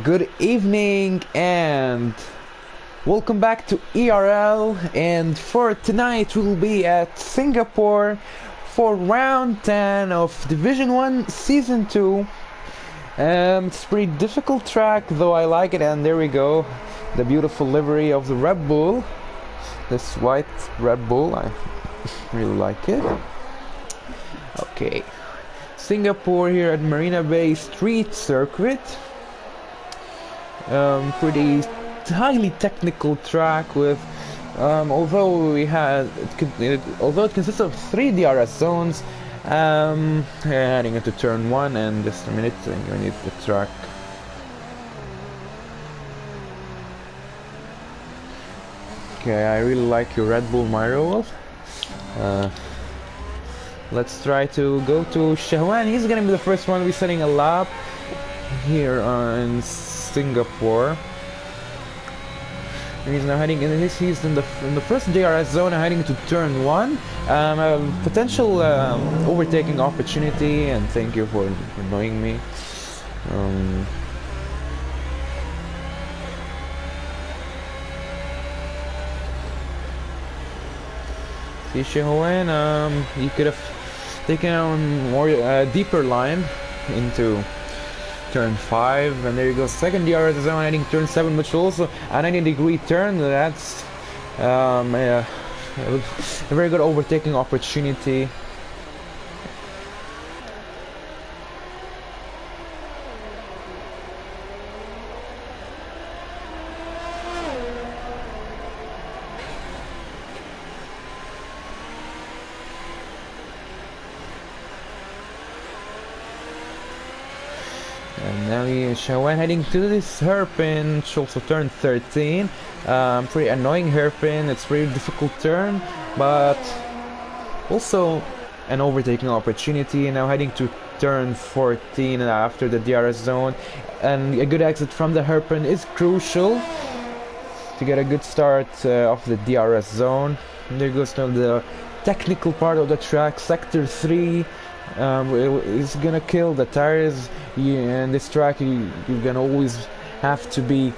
Good evening and welcome back to ERL, and for tonight we'll be at Singapore for round 10 of Division 1 Season 2. It's a pretty difficult track, though I like it, and there we go, the beautiful livery of the Red Bull, this white Red Bull, I really like it. Okay, Singapore here at Marina Bay Street Circuit. Pretty highly technical track with although it consists of 3 DRS zones. Heading into turn 1, and just a minute, I'm gonna need the track. Okay, I really like your Red Bull, Mario. Let's try to go to Shahwan. He's gonna be the first one to be setting a lap here in Singapore. And he's now heading in. He's in the first DRS zone, heading to turn 1. A potential overtaking opportunity, and thank you for annoying me. See Shihuen, he could have taken a more deeper line into turn 5, and there you go, second DRS zone heading turn 7, which also a 90-degree turn. That's a very good overtaking opportunity. And now Shahwan heading to this hairpin, which also turn 13. Pretty annoying hairpin. It's a very difficult turn, but also an overtaking opportunity. Now heading to turn 14 after the DRS zone, and a good exit from the hairpin is crucial to get a good start of the DRS zone. And there goes now the technical part of the track, sector 3. It's gonna kill the tires. In this track, you're gonna always have to be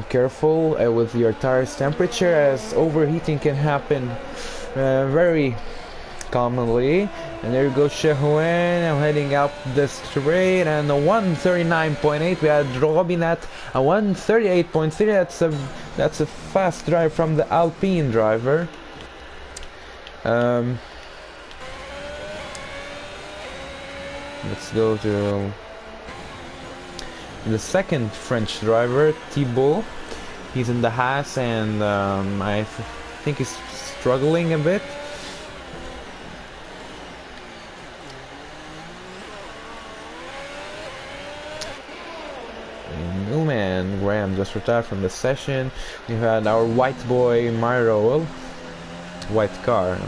careful with your tires temperature, as overheating can happen very commonly. And there you go, Shehuen now heading up the straight, and a 139.8. We had Robin at a 138.3. That's a fast drive from the Alpine driver. Let's go to the second French driver, Thibault. He's in the Haas, and I think he's struggling a bit. Newman Graham just retired from the session. We had our white boy Myro, white car.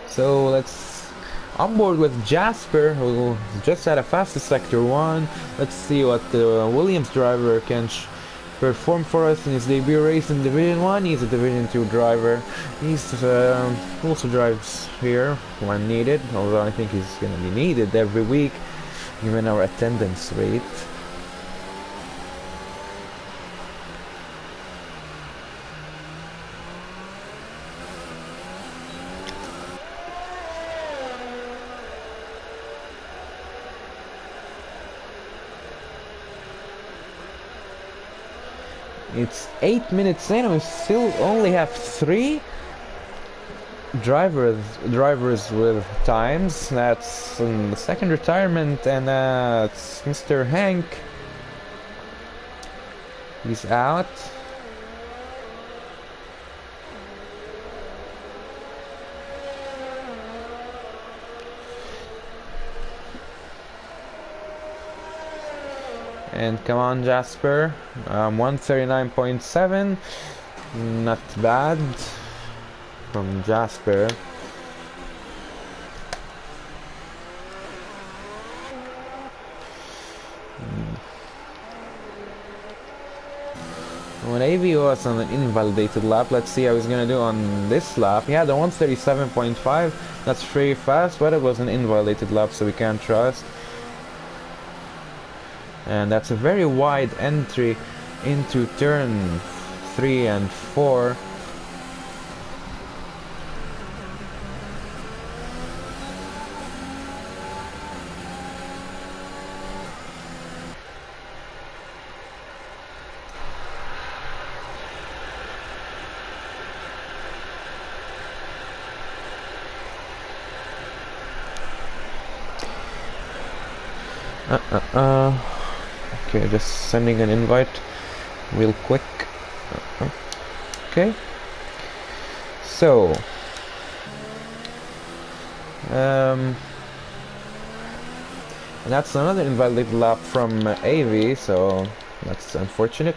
So let's onboard with Jasper, who just had a fastest sector 1. Let's see what the Williams driver can perform for us in his debut race in Division 1. He's a Division 2 driver. He's also drives here when needed, although I think he's going to be needed every week given our attendance rate. It's 8 minutes in, and we still only have 3 drivers with times. That's in the second retirement, and it's Mr. Hank. He's out. And come on, Jasper. 139.7. Not bad from Jasper. When AV was on an invalidated lap, let's see how he's gonna do on this lap. He had a 137.5, that's pretty fast, but it was an invalidated lap, so we can't trust. And that's a very wide entry into turn 3 and 4. Okay, just sending an invite real quick. Okay. So, and that's another invalid lap from AV, so that's unfortunate.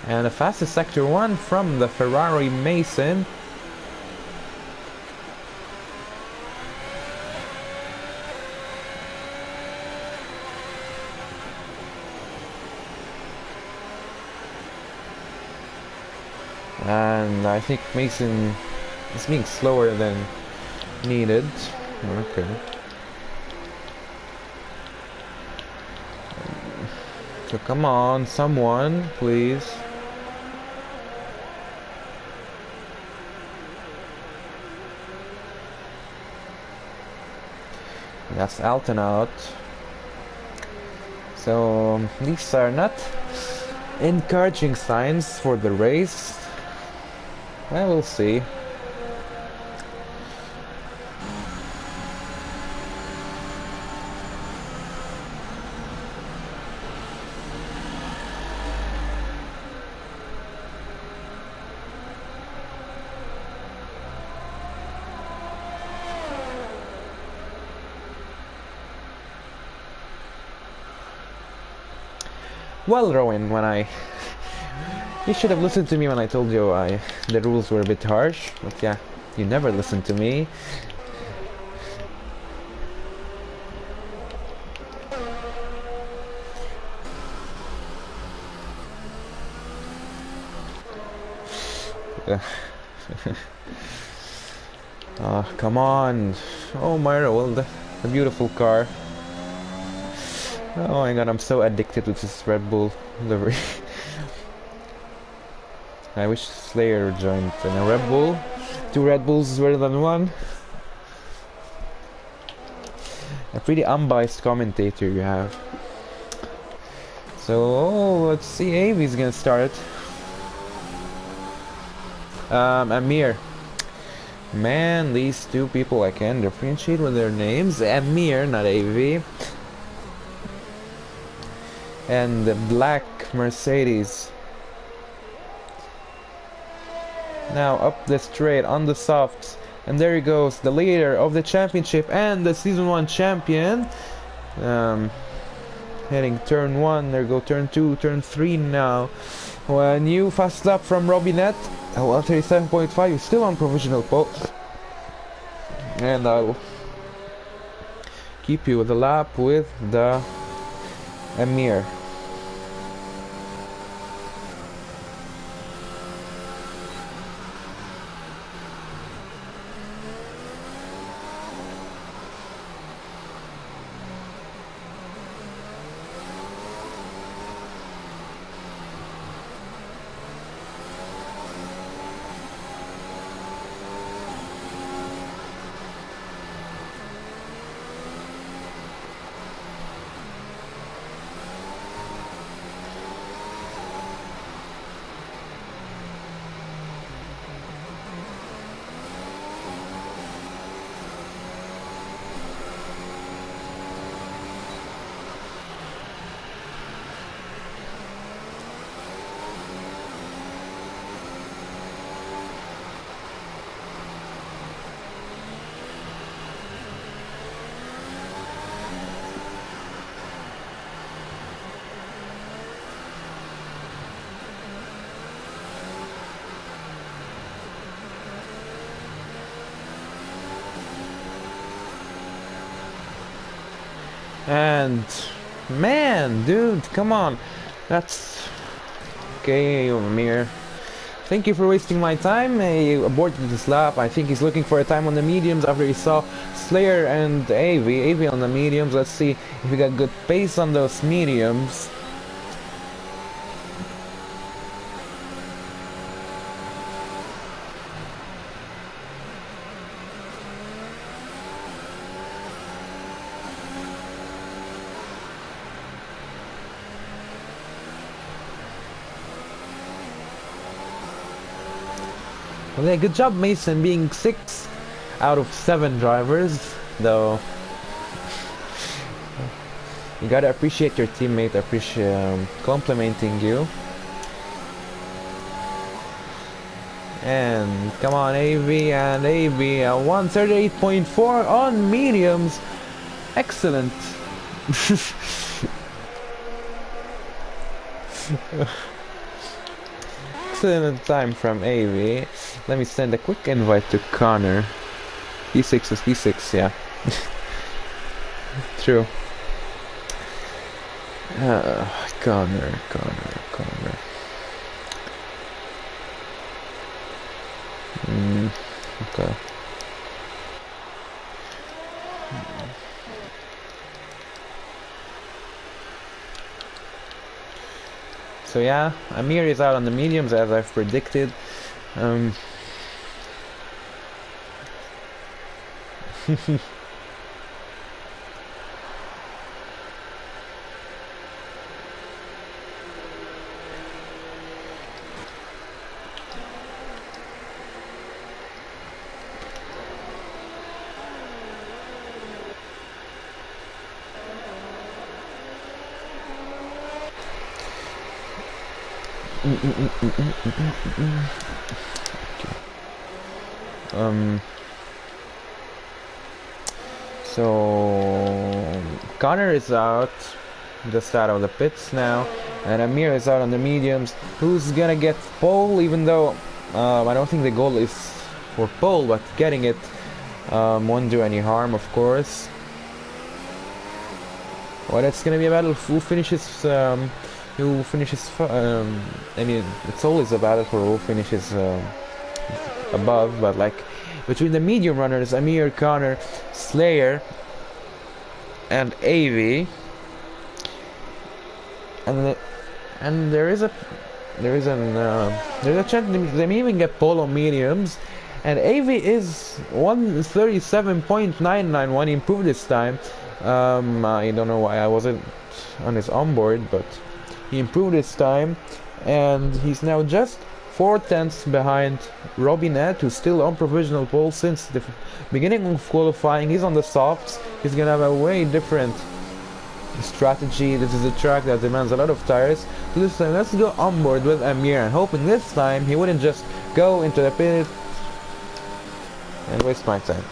And the fastest sector 1 from the Ferrari Mason. And I think Mason is being slower than needed. Okay. So come on, someone, please. That's Alton out. So these are not encouraging signs for the race. I will see. Well, Rowan, you should have listened to me when I told you the rules were a bit harsh, but yeah, you never listened to me. Oh, come on. Oh, Myra, well, the beautiful car. Oh my god, I'm so addicted to this Red Bull livery. I wish Slayer joined in a Red Bull. 2 Red Bulls is better than 1. A pretty unbiased commentator you have. So, let's see, Avi's gonna start. Amir. Man, these 2 people I can differentiate with their names. Amir, not AV. And the black Mercedes. Now up the straight on the softs, and there he goes, the leader of the championship and the season 1 champion. Heading turn 1, there go turn 2, turn 3 now. Well, a new fast lap from Robinette. 137.5 is still on provisional pole. And I'll keep you with the lap with the Amir. And man, dude, come on. That's okay, Amir. Thank you for wasting my time. He aborted this lap. I think he's looking for a time on the mediums after he saw Slayer and AV on the mediums. Let's see if we got good pace on those mediums. Well, yeah, good job, Mason, being 6 out of 7 drivers, though. You gotta appreciate your teammate, appreciate complimenting you. And come on, AV and AV, 138.4 on mediums. Excellent. Excellent time from AV. Let me send a quick invite to Connor. P6 is P6, yeah. True. Connor. Okay. So yeah, Amir is out on the mediums as I've predicted. So Connor is out, just out of the pits now, and Amir is out on the mediums. Who's gonna get pole? Even though I don't think the goal is for pole, but getting it won't do any harm, of course. Well, it's gonna be a battle of who finishes. I mean, it's always a battle for who finishes above, but like between the medium runners, Amir, Connor, Slayer, and AV, and there's a chance they may even get pole on mediums, and AV is 137.991. He improved this time. I don't know why I wasn't on his onboard, but he improved his time, and he's now just 4/10 behind Robinette, who's still on provisional pole since the beginning of qualifying. He's on the softs. He's gonna have a way different strategy. This is a track that demands a lot of tires. So this time, let's go onboard with Amir, and hoping this time he wouldn't just go into the pit and waste my time.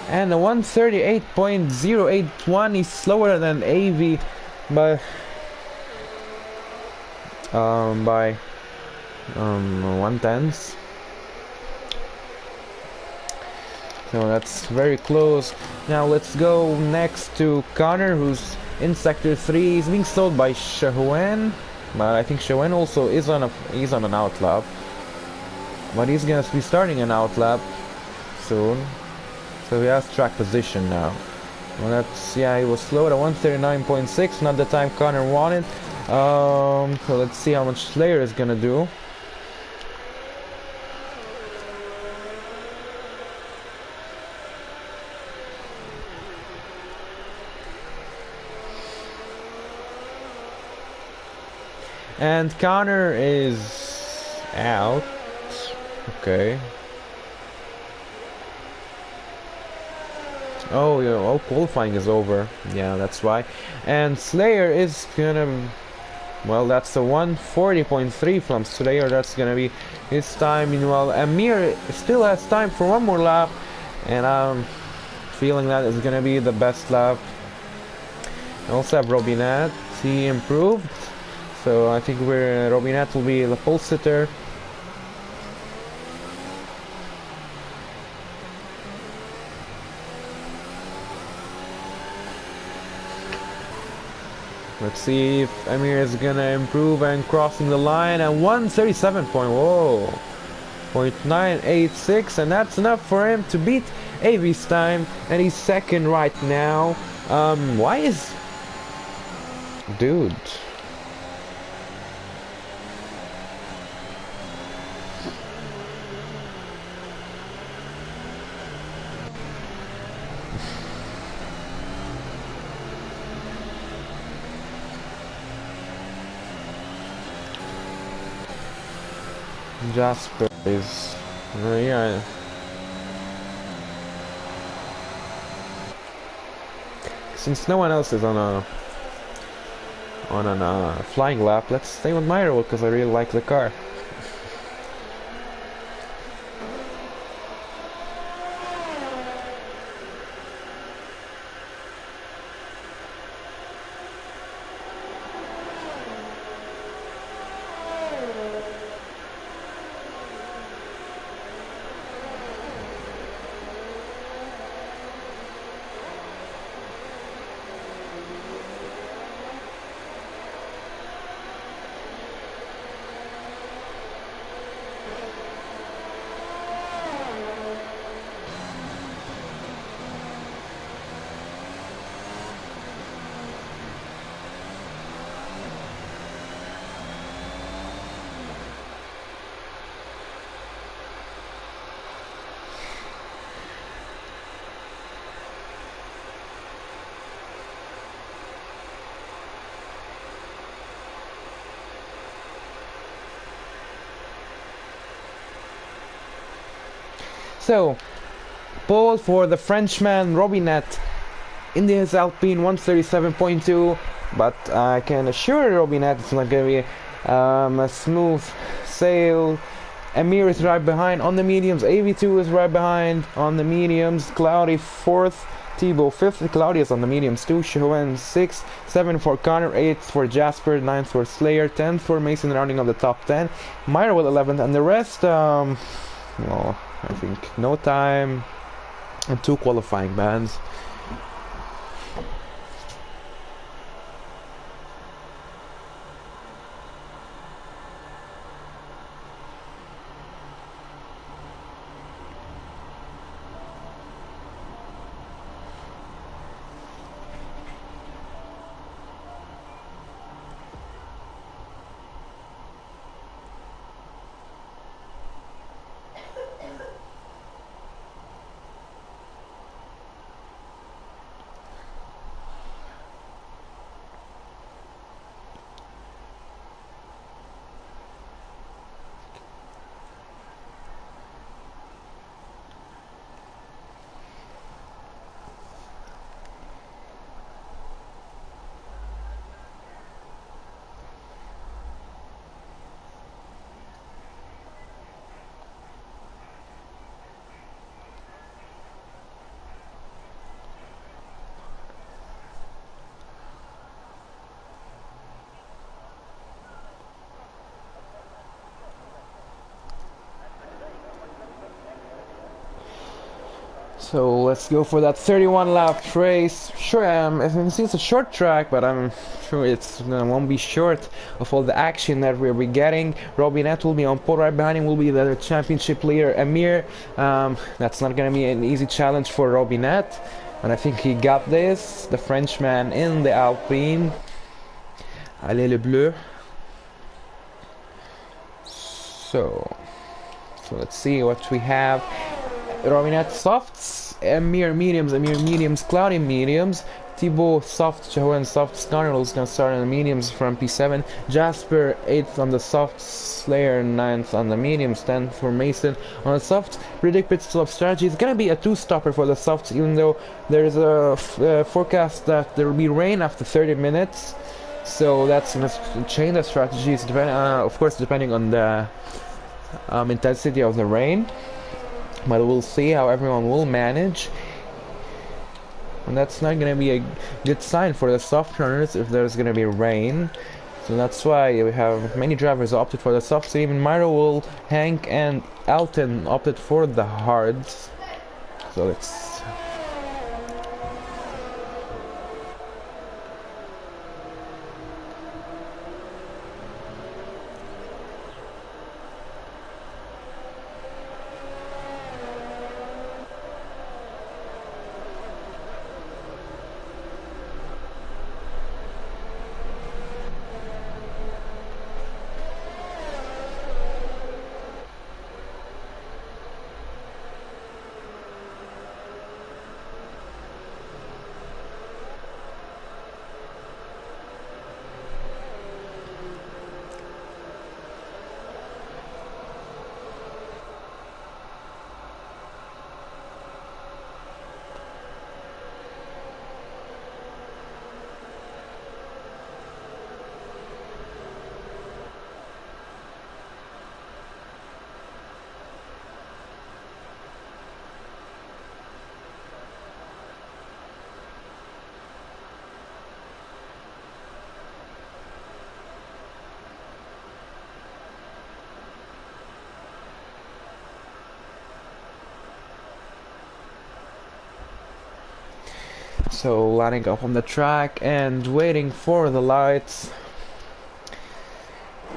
And a 138.081 is slower than AV by by 1/10. So that's very close. Now let's go next to Connor, who's in sector 3. He's being slowed by Shahuen, but I think Shahuen also is on an outlap. But he's gonna be starting an outlap soon. So he has track position now. Well, that's, yeah, he was slowed at 139.6, not the time Connor wanted. So let's see how much Slayer is gonna do. And Connor is out. Okay. Oh, yeah, oh, qualifying is over. Yeah, that's why. And Slayer is gonna... Well, that's a 140.3 from Slayer. That's gonna be his time. Meanwhile, Amir still has time for one more lap. And I'm feeling that is gonna be the best lap. I also have Robinette. He improved. So I think Robinette will be the pole sitter. Let's see if Amir is gonna improve and crossing the line at 137.986, and that's enough for him to beat AV's time, and he's second right now. Why is... Dude... Jasper is... yeah. Since no one else is on a flying lap, let's stay with Myro because I really like the car. So, pole for the Frenchman Robinette in his Alpine 137.2, but I can assure Robinette it's not going to be a smooth sail. Amir is right behind on the mediums, AV2 is right behind on the mediums, Cloudy 4th, Thibaut 5th, Claudius on the mediums too, Shahuen 6th, 7 for Connor, 8th for Jasper, 9th for Slayer, 10th for Mason rounding up the top 10, Myra with 11th, and the rest, well, I think no time and 2 qualifying bans. So let's go for that 31 lap race. Sure, I think it's a short track, but I'm sure it's won't be short of all the action that we'll be getting. Robinette will be on pole. Right behind him will be the championship leader Amir. That's not gonna be an easy challenge for Robinette, and I think he got this. The Frenchman in the Alpine. Allez le bleu. So let's see what we have. Robinette softs, Amir mediums, Cloudy mediums, Thibaut soft, Jehoen softs, Carnival's gonna start on the mediums from P7, Jasper 8th on the softs, Slayer 9th on the mediums, 10th for Mason on the softs. Predict pit stop strategy is gonna be a two-stopper for the softs, even though there's a forecast that there will be rain after 30 minutes. So that's gonna change the strategies, of course depending on the intensity of the rain. But we'll see how everyone will manage. And that's not going to be a good sign for the soft runners if there's going to be rain. So that's why we have many drivers opted for the softs. So even Myro will, Hank and Alton opted for the hards. So let's... So lining up on the track and waiting for the lights.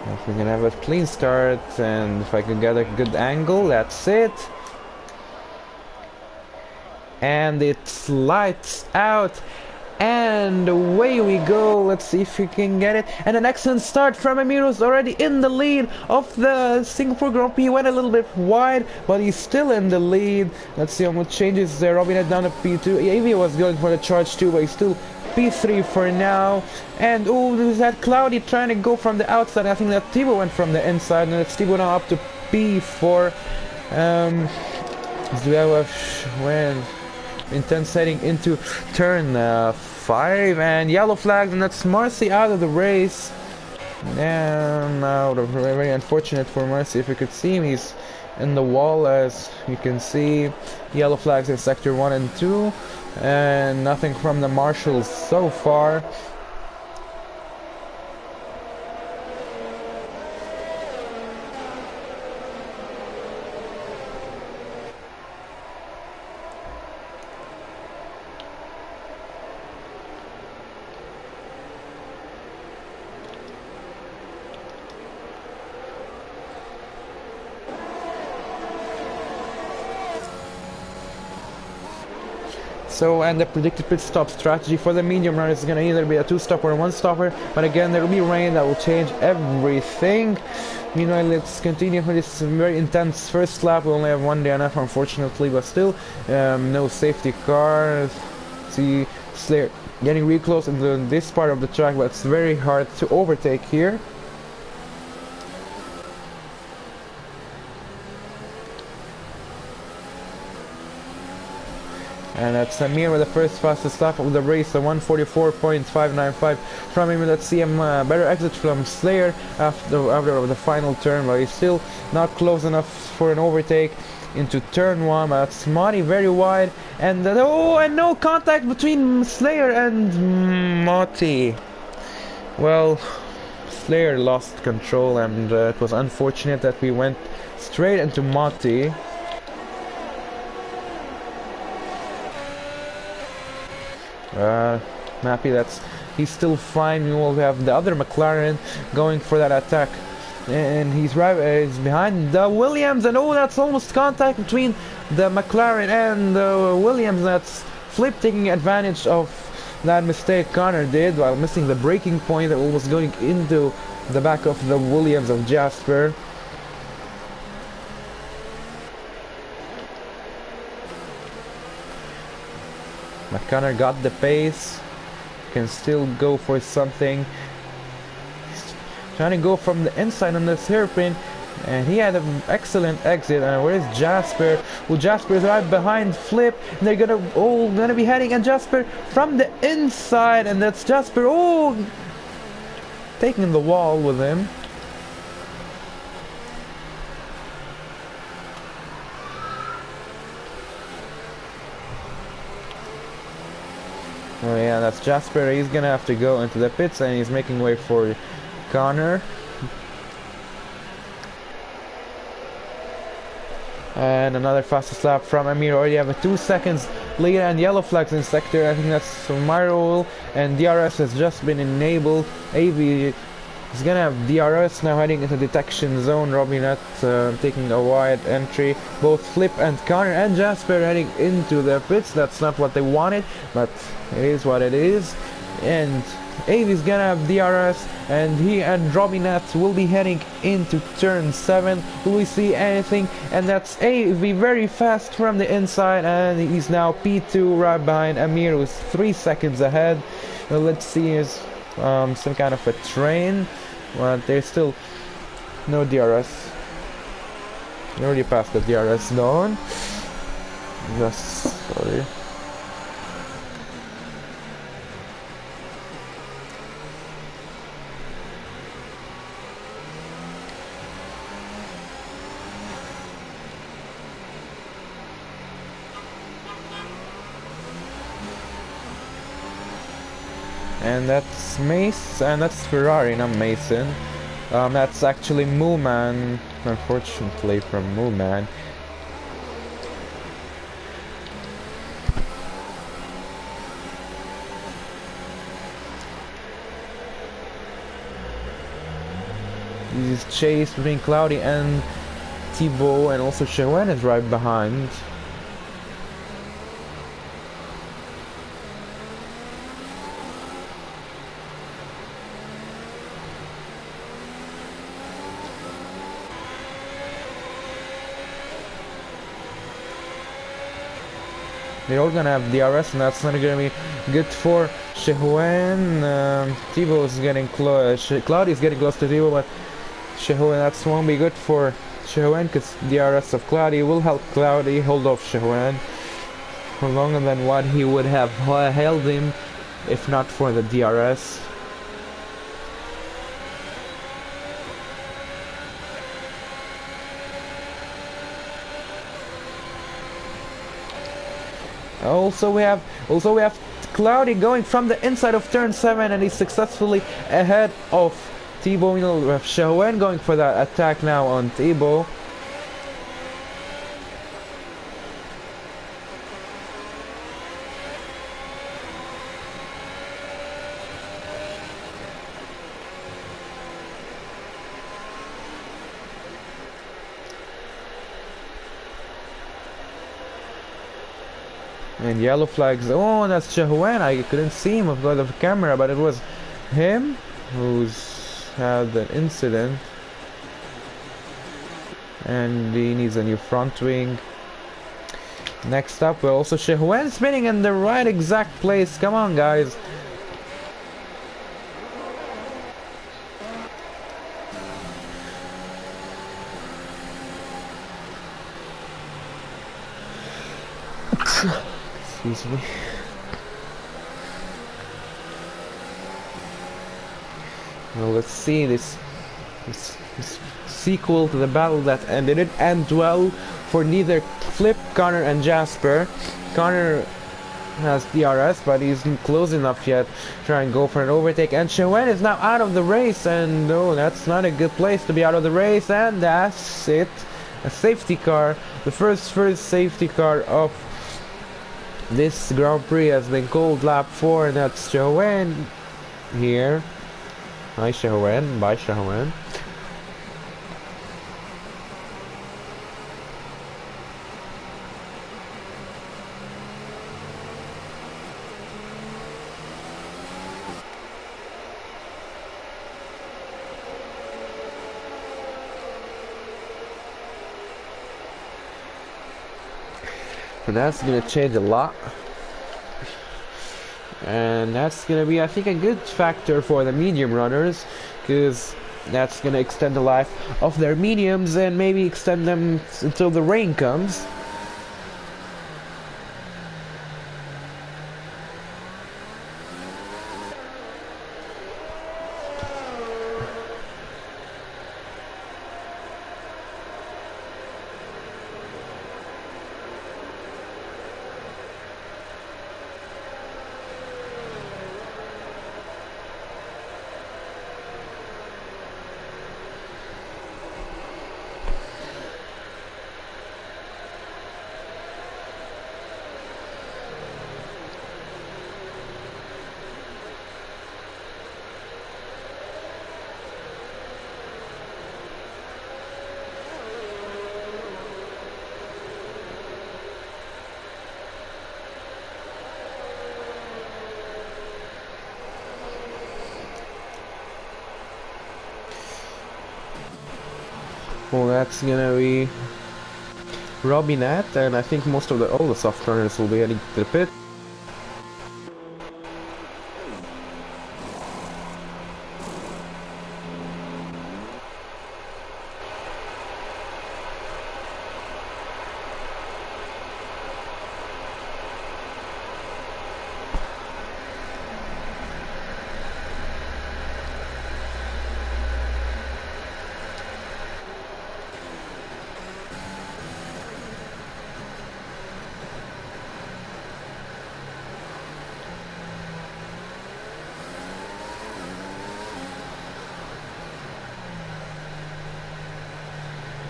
If we can have a clean start and if I can get a good angle, that's it. And it's lights out and away we go. Let's see if we can get it. And an excellent start from Amiro's already in the lead of the Singapore Grand Prix. He went a little bit wide, but he's still in the lead. Let's see how much changes there. Robinette down to P2. Avia was going for the charge too, but he's still P3 for now. And oh, there's that Cloudy trying to go from the outside. I think that Thibaut went from the inside, and it's Thibaut now up to P4. When intense heading into turn 5 and yellow flags, and that's Marcy out of the race. And now very unfortunate for Marcy. If you could see him, he's in the wall, as you can see. Yellow flags in sector 1 and 2, and nothing from the marshals so far. So, and the predicted pit stop strategy for the medium run is going to either be a two-stopper or a one-stopper, but again there will be rain that will change everything. Meanwhile, let's continue with this very intense first lap. We only have one DNF unfortunately, but still no safety car. See Slayer getting really close into this part of the track, but it's very hard to overtake here. And that's Amir with the first fastest lap of the race, a 144.595 from him. Let's see him better exit from Slayer after the final turn, but he's still not close enough for an overtake into turn 1. But that's Marty very wide, and and no contact between Slayer and Marty. Well, Slayer lost control, and it was unfortunate that we went straight into Marty. I'm happy that he's still fine. We will have the other McLaren going for that attack. And he's behind the Williams, and oh, that's almost contact between the McLaren and the Williams. That's Flip taking advantage of that mistake Connor did while missing the braking point that was going into the back of the Williams of Jasper. McConnor got the pace, can still go for something. Trying to go from the inside on this hairpin, and he had an excellent exit. And where's Jasper? Well, Jasper is right behind Flip, and they're gonna be heading at Jasper from the inside, and that's Jasper taking the wall with him. Oh yeah, that's Jasper. He's gonna have to go into the pits, and he's making way for Connor. And another fastest lap from Amir. Already have a 2 seconds lead, and yellow flags in sector. I think that's Myro, and DRS has just been enabled. AV is gonna have DRS now heading into detection zone. Robinette taking a wide entry. Both Flip and Connor and Jasper heading into their pits. That's not what they wanted, but it is what it is. And AV is gonna have DRS, and he and Robinette will be heading into turn 7. Will we see anything? And that's AV very fast from the inside, and he's now P2 right behind Amir, who's 3 seconds ahead. Well, let's see, is some kind of a train, but there's still no DRS. We already passed the DRS zone. Sorry. And that's Mace, and that's Ferrari, not Mason. That's actually Mooman, unfortunately, from Mooman. This is chase between Cloudy and Thibaut, and also Chewen is right behind. They're all gonna have DRS, and that's not gonna be good for Chewen. Thibaut is getting close. Cloudy is getting close to Thibaut, but Chewen, that won't be good for Chewen, because DRS of Cloudy will help Cloudy hold off Chewen for longer than what he would have held him if not for the DRS. Also we have Cloudy going from the inside of turn 7, and he's successfully ahead of Thibaut. We have Chewen going for that attack now on Thibaut. And yellow flags. Oh, that's Chewen. I couldn't see him because of the camera, but it was him who's had an incident. And he needs a new front wing. Next up, we're also Chewen spinning in the right exact place. Come on, guys. Excuse me. Well, let's see this sequel to the battle that didn't end well for neither Flip, Connor, and Jasper. Connor has DRS, but he's not close enough yet. Try and go for an overtake, and Chewen is now out of the race, and no, that's not a good place to be out of the race, and that's it. A safety car, the first safety car of This Grand Prix has been called lap 4, and that's Joanne here. Hi Joanne, bye Joanne. And that's gonna change a lot. And that's gonna be, I think, a good factor for the medium runners, because that's gonna extend the life of their mediums and maybe extend them until the rain comes. Well, that's gonna be Robinette, and I think most of all the soft runners will be heading to the pit.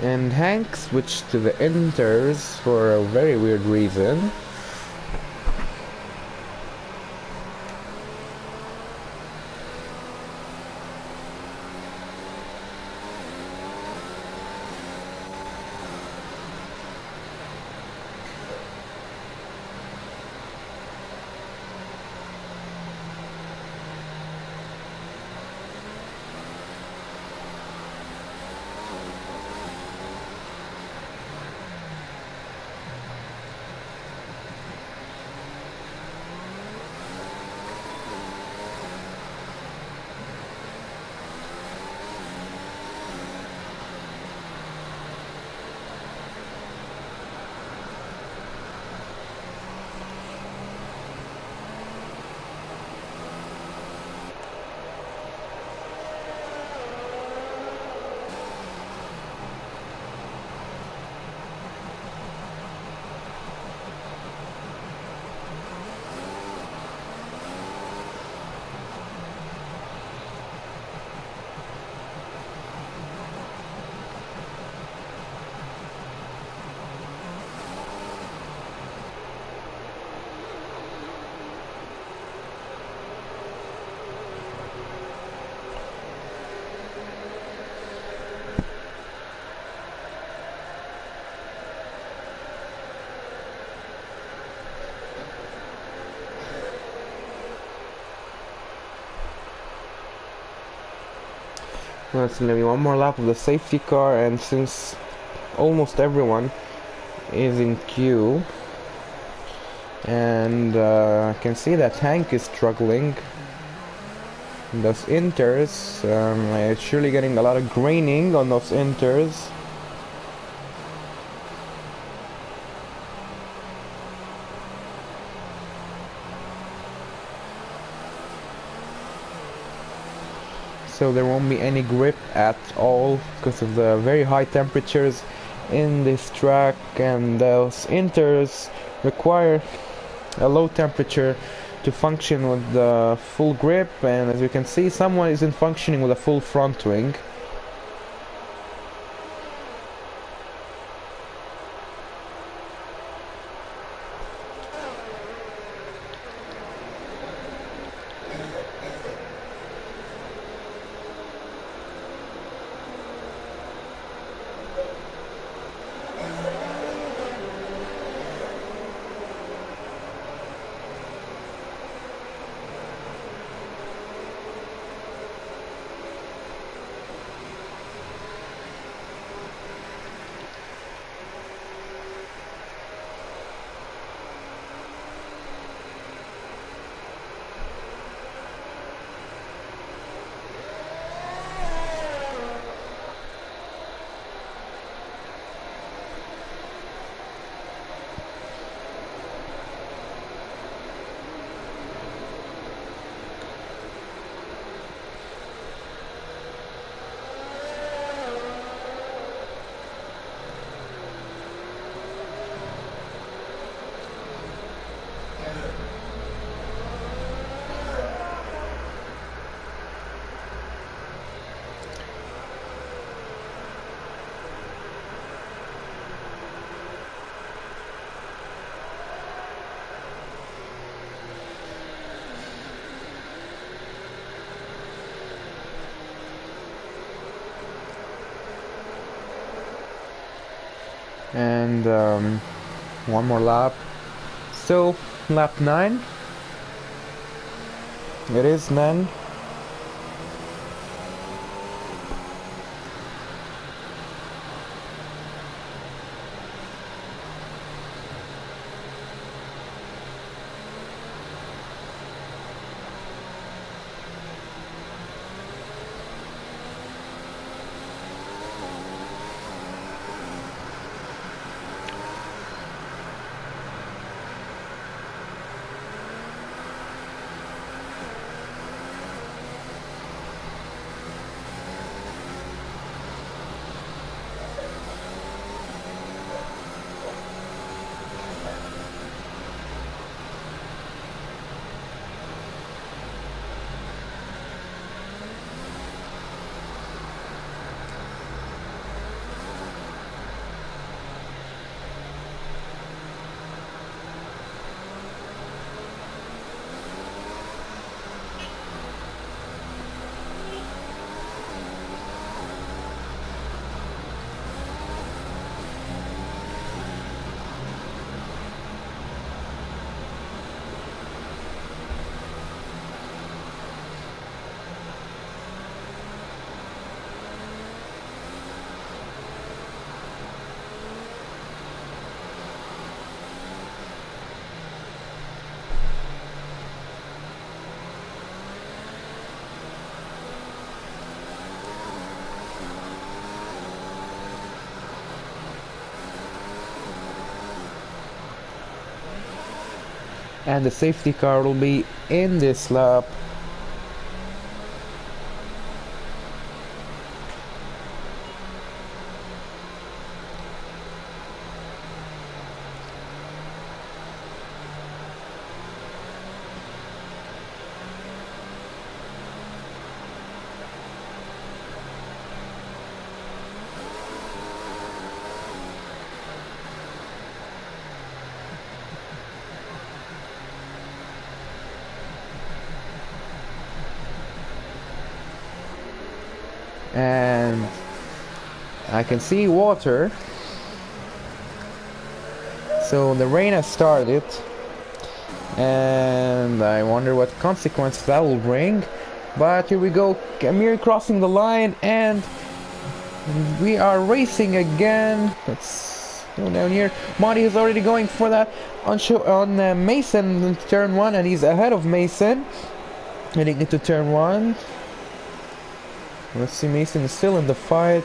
And Hank switched to the inters for a very weird reason. Well, it's gonna be one more lap of the safety car, and since almost everyone is in queue, and I can see that Hank is struggling. Those inters, it's surely getting a lot of graining on those inters. So there won't be any grip at all because of the very high temperatures in this track, and those inters require a low temperature to function with the full grip, and as you can see, someone isn't functioning with a full front wing. And one more lap. So lap 9. It is, man. And the safety car will be in this lap. And I can see water, so the rain has started, and I wonder what consequences that will bring. But here we go, Amir crossing the line, and we are racing again. Let's go down here. Monty is already going for that on Mason in turn 1, and he's ahead of Mason heading into turn 1. Let's see, Mason is still in the fight.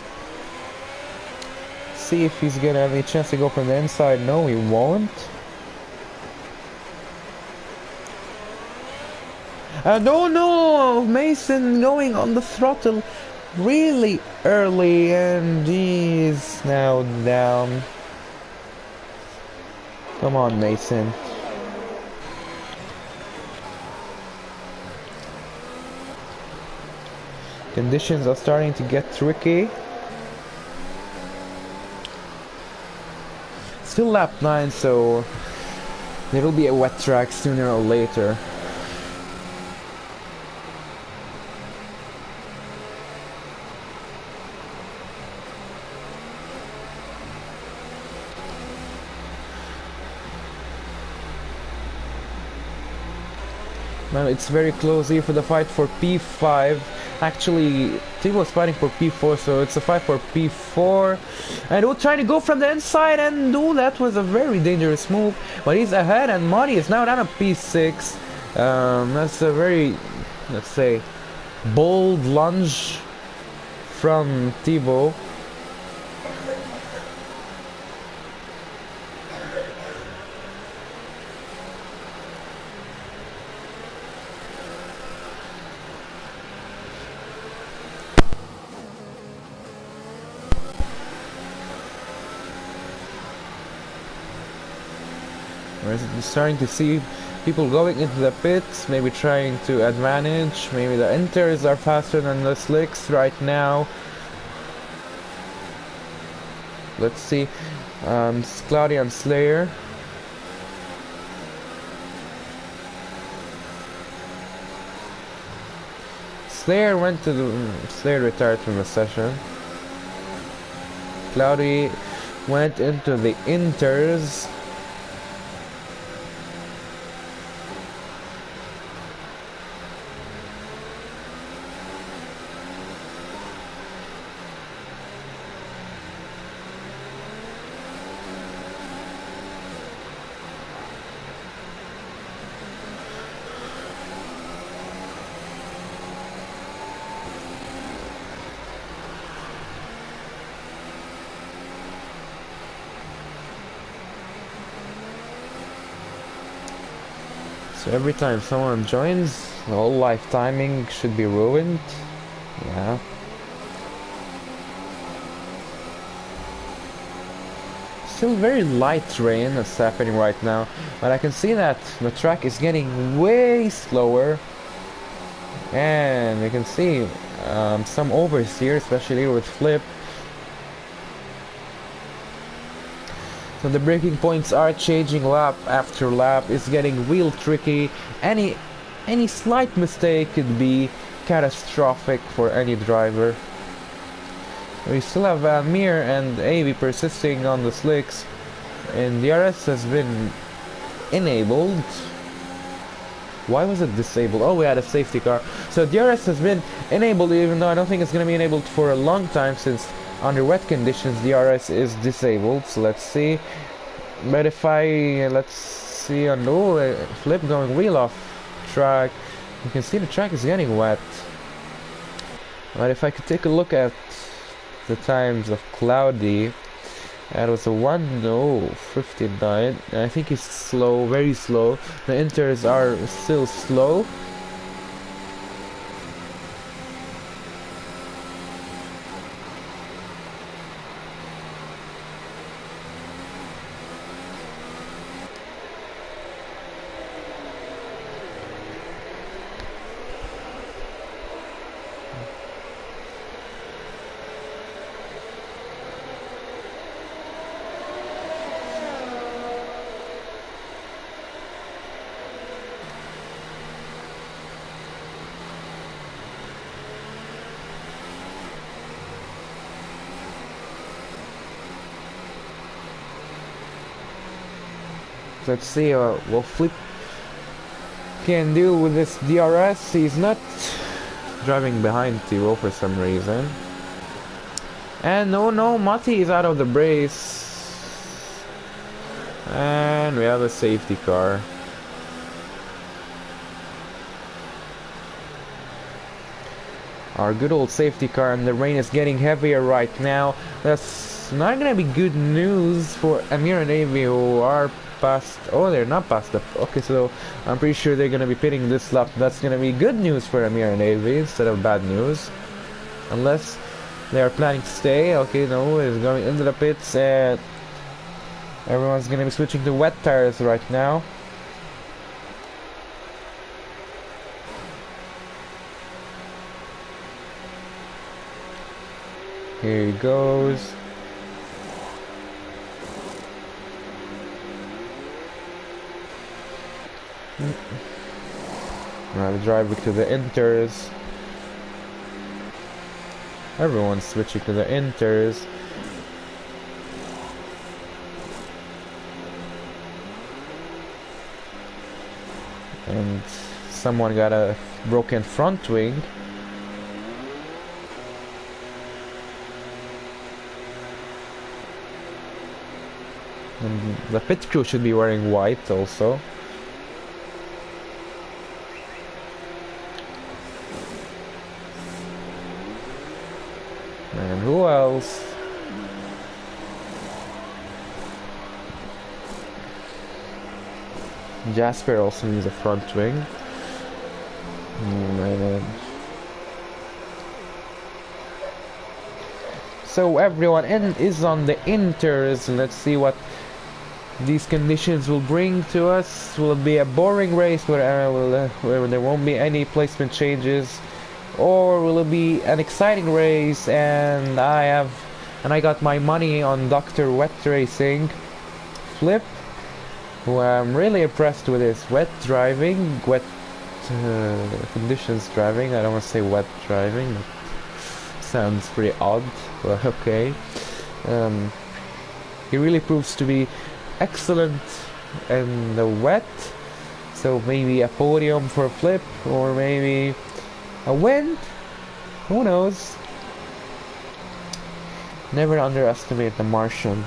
See if he's gonna have any chance to go from the inside. No, he won't. No, Mason going on the throttle really early, and he's now down. Come on, Mason. Conditions are starting to get tricky. Still lap 9, so it'll be a wet track sooner or later. Now it's very close here for the fight for P5. Actually, Timo was fighting for P4, so it's a fight for P4. And we'll try to go from the inside, and that was a very dangerous move. But he's ahead, and Marty is now down to P6. That's a very, let's say, bold lunge from Thibaut. We're starting to see people going into the pits, maybe trying to advantage. Maybe the Inters are faster than the Slicks right now. Let's see. Cloudy and Slayer. Slayer Slayer retired from the session. Cloudy went into the inters. So every time someone joins, the whole life timing should be ruined. Yeah. Still very light rain that's happening right now, but I can see that the track is getting way slower. And you can see some overs here, especially with Flip. So the braking points are changing lap after lap. It's getting real tricky. Any slight mistake could be catastrophic for any driver. We still have Mir and Avi persisting on the slicks, and DRS has been enabled. Why was it disabled? Oh, we had a safety car. So DRS has been enabled, even though I don't think it's going to be enabled for a long time, since under wet conditions DRS is disabled. So let's see. But if let's see on Flip going real off track, you can see the track is getting wet. But if I could take a look at the times of Cloudy, that was a 1:59. I think he's slow, very slow. The inters are still slow. Let's see what Flip can do with this DRS. He's not driving behind Tiro for some reason. And no, Mati is out of the brace. And we have a safety car. Our good old safety car, and the rain is getting heavier right now. That's not gonna be good news for Amir and Avi, who are past. Oh, they're not past up. Okay, so I'm pretty sure they're gonna be pitting this lap. That's gonna be good news for Amir and Avi instead of bad news, unless they are planning to stay. Okay, no, it's going into the pits, and everyone's gonna be switching to wet tires right now. Here he goes. Now the driver to the inters. Everyone's switching to the inters. And someone got a broken front wing. And the pit crew should be wearing white also. And who else? Jasper also needs a front wing. So everyone is on the inters. Let's see what these conditions will bring to us. Will it be a boring race where there won't be any placement changes, or will it be an exciting race? And I got my money on Dr. Wet Racing, Flip, who I'm really impressed with his wet driving, wet conditions driving. I don't want to say wet driving. That sounds pretty odd, but okay. He really proves to be excellent in the wet. So maybe a podium for a flip, or maybe a win. Who knows? Never underestimate the Martian.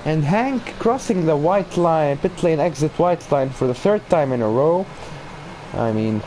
And Hank crossing the white line, pit lane exit white line for the third time in a row. I mean,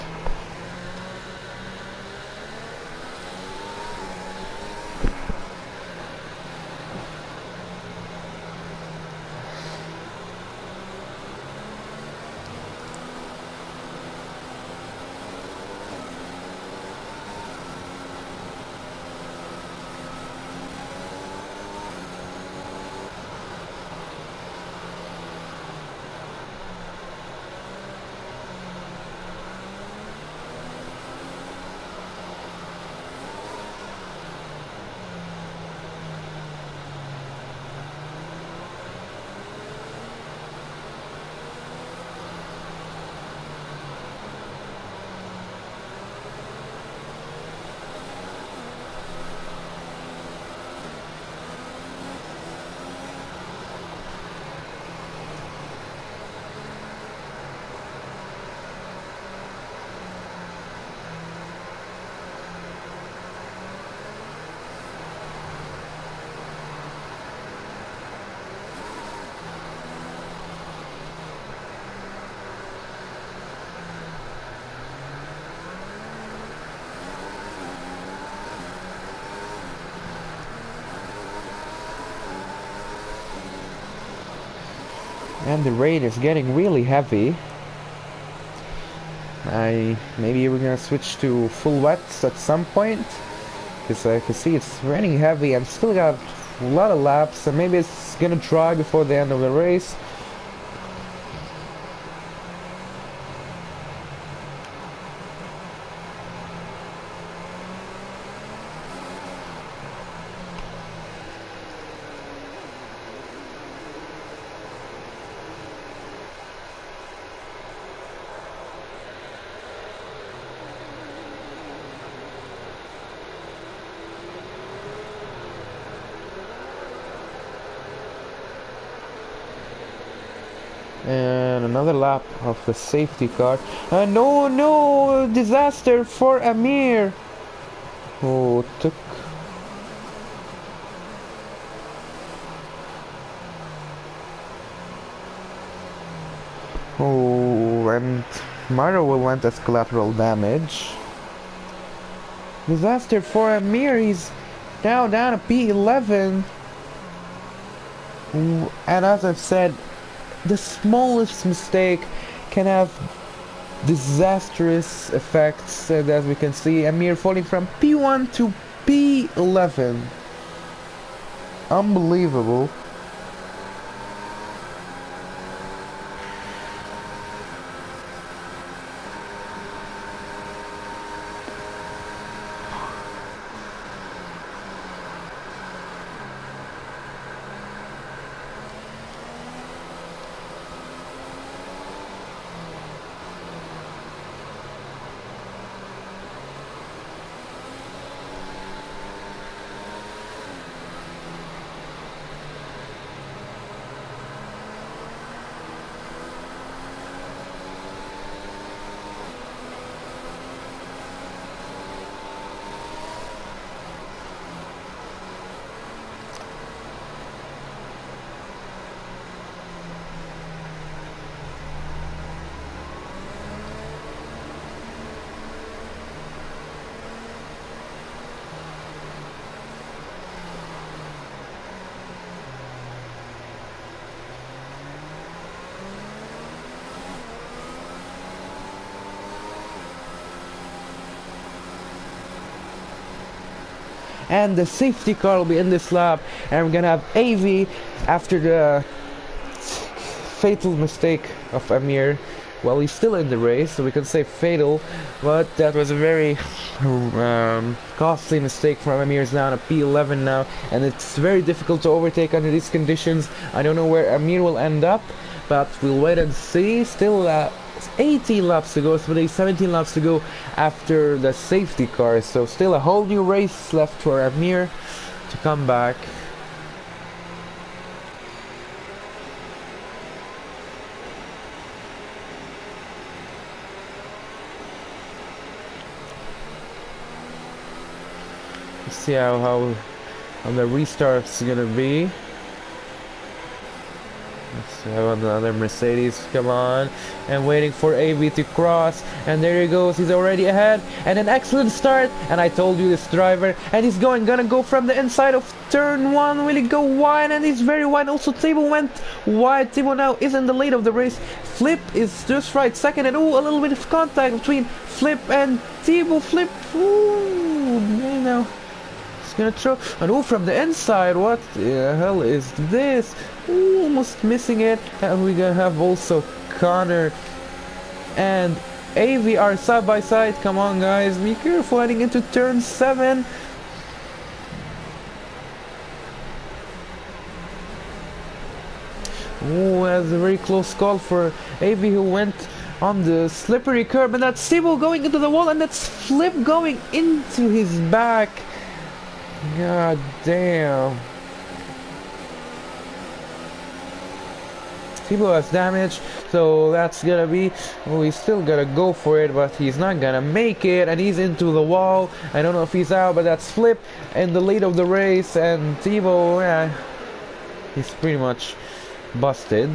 and the rain is getting really heavy. Maybe we're gonna switch to full wets at some point, because I can see it's raining heavy and still got a lot of laps, and maybe it's gonna dry before the end of the race. And another lap of the safety car. No, disaster for Amir, who took... Oh, and Maro went as collateral damage. Disaster for Amir, he's now down to P11. And as I've said, the smallest mistake can have disastrous effects, and as we can see, Amir falling from P1 to P11. Unbelievable. and the safety car will be in this lap, and we're gonna have AV after the fatal mistake of Amir. Well, he's still in the race, so we can say fatal, but that was a very costly mistake from Amir. Is down at P11 now, and it's very difficult to overtake under these conditions. I don't know where Amir will end up, but we'll wait and see. Still 18 laps to go, so there's 17 laps to go after the safety car, so still a whole new race left for Amir to come back. See how the restart's gonna be. Let's see how another Mercedes, come on, and waiting for AV to cross, and there he goes, he's already ahead, and an excellent start, and I told you this driver, and he's gonna go from the inside of turn 1, will he go wide, and he's very wide. Also Thibaut went wide. Thibaut now is in the lead of the race. Flip is just right second, and oh, a little bit of contact between Flip and Thibaut. Flip, ooh, you know, gonna throw, and oh, from the inside, what the hell is this? Ooh, almost missing it. And we're gonna have also Connor and AV are side by side. Come on guys, be careful heading into turn 7. Oh, that's a very close call for AV, who went on the slippery curb, and that's Thibaut going into the wall, and that's Flip going into his back. God damn. Thibaut has damage, so that's gonna be, well, he's still gonna go for it, but he's not gonna make it, and he's into the wall. I don't know if he's out, but that's Flip in the lead of the race, and Thibaut, yeah, he's pretty much busted.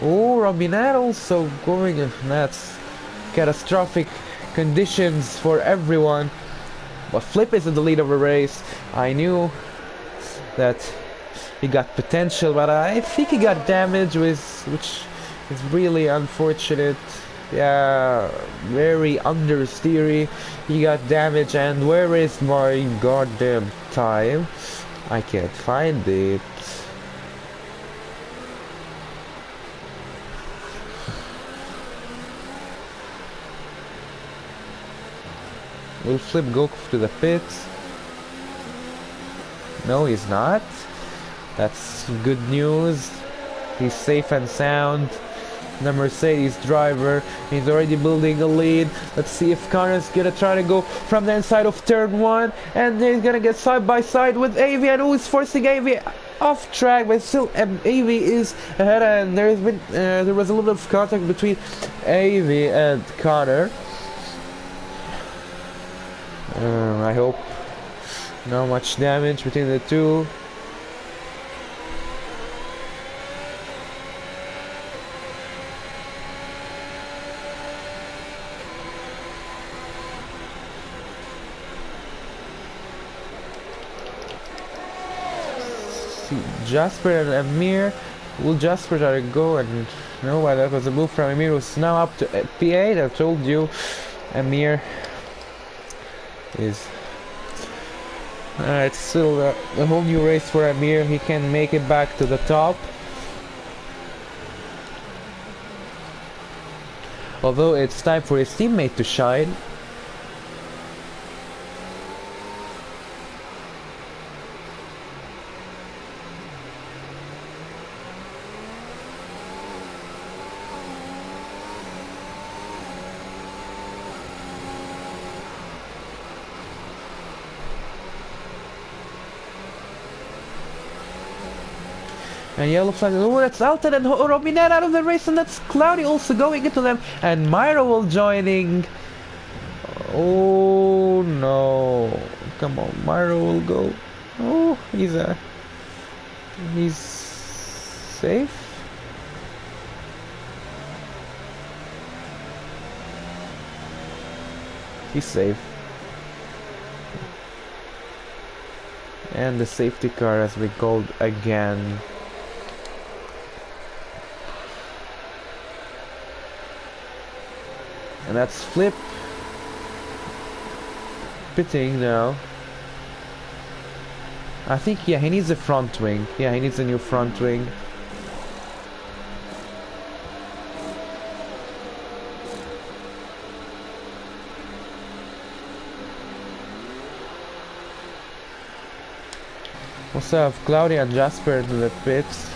Oh, Robinette also going, and that's catastrophic conditions for everyone. But Flip is in the lead of the race. I knew that he got potential, but I think he got damage, which is really unfortunate. Yeah, very understeery. He got damage, and where is my goddamn time? I can't find it. Will Flip go to the pits? No, he's not. That's good news. He's safe and sound. The Mercedes driver, he's already building a lead. Let's see if Connor's gonna try to go from the inside of turn 1, and he's gonna get side by side with AV, and who is forcing AV off track, but still AV is ahead, and there was a little bit of contact between AV and Connor. I hope not much damage between the two. See, Jasper and Amir. Will Jasper try to go? And no, why that was a move from Amir, who's now up to P8. I told you, Amir is it's still a whole new race for Amir. He can make it back to the top, although it's time for his teammate to shine. And yellow flag, oh, that's Alton and Robinette out of the race, and that's Cloudy also going into them, and Myro will joining. Oh no, come on, Myro will go. Oh, he's safe. He's safe. And the safety car has been called again. And that's Flip pitting now. I think, yeah, he needs a front wing. Yeah, he needs a new front wing. Also have Claudia and Jasper in the pits.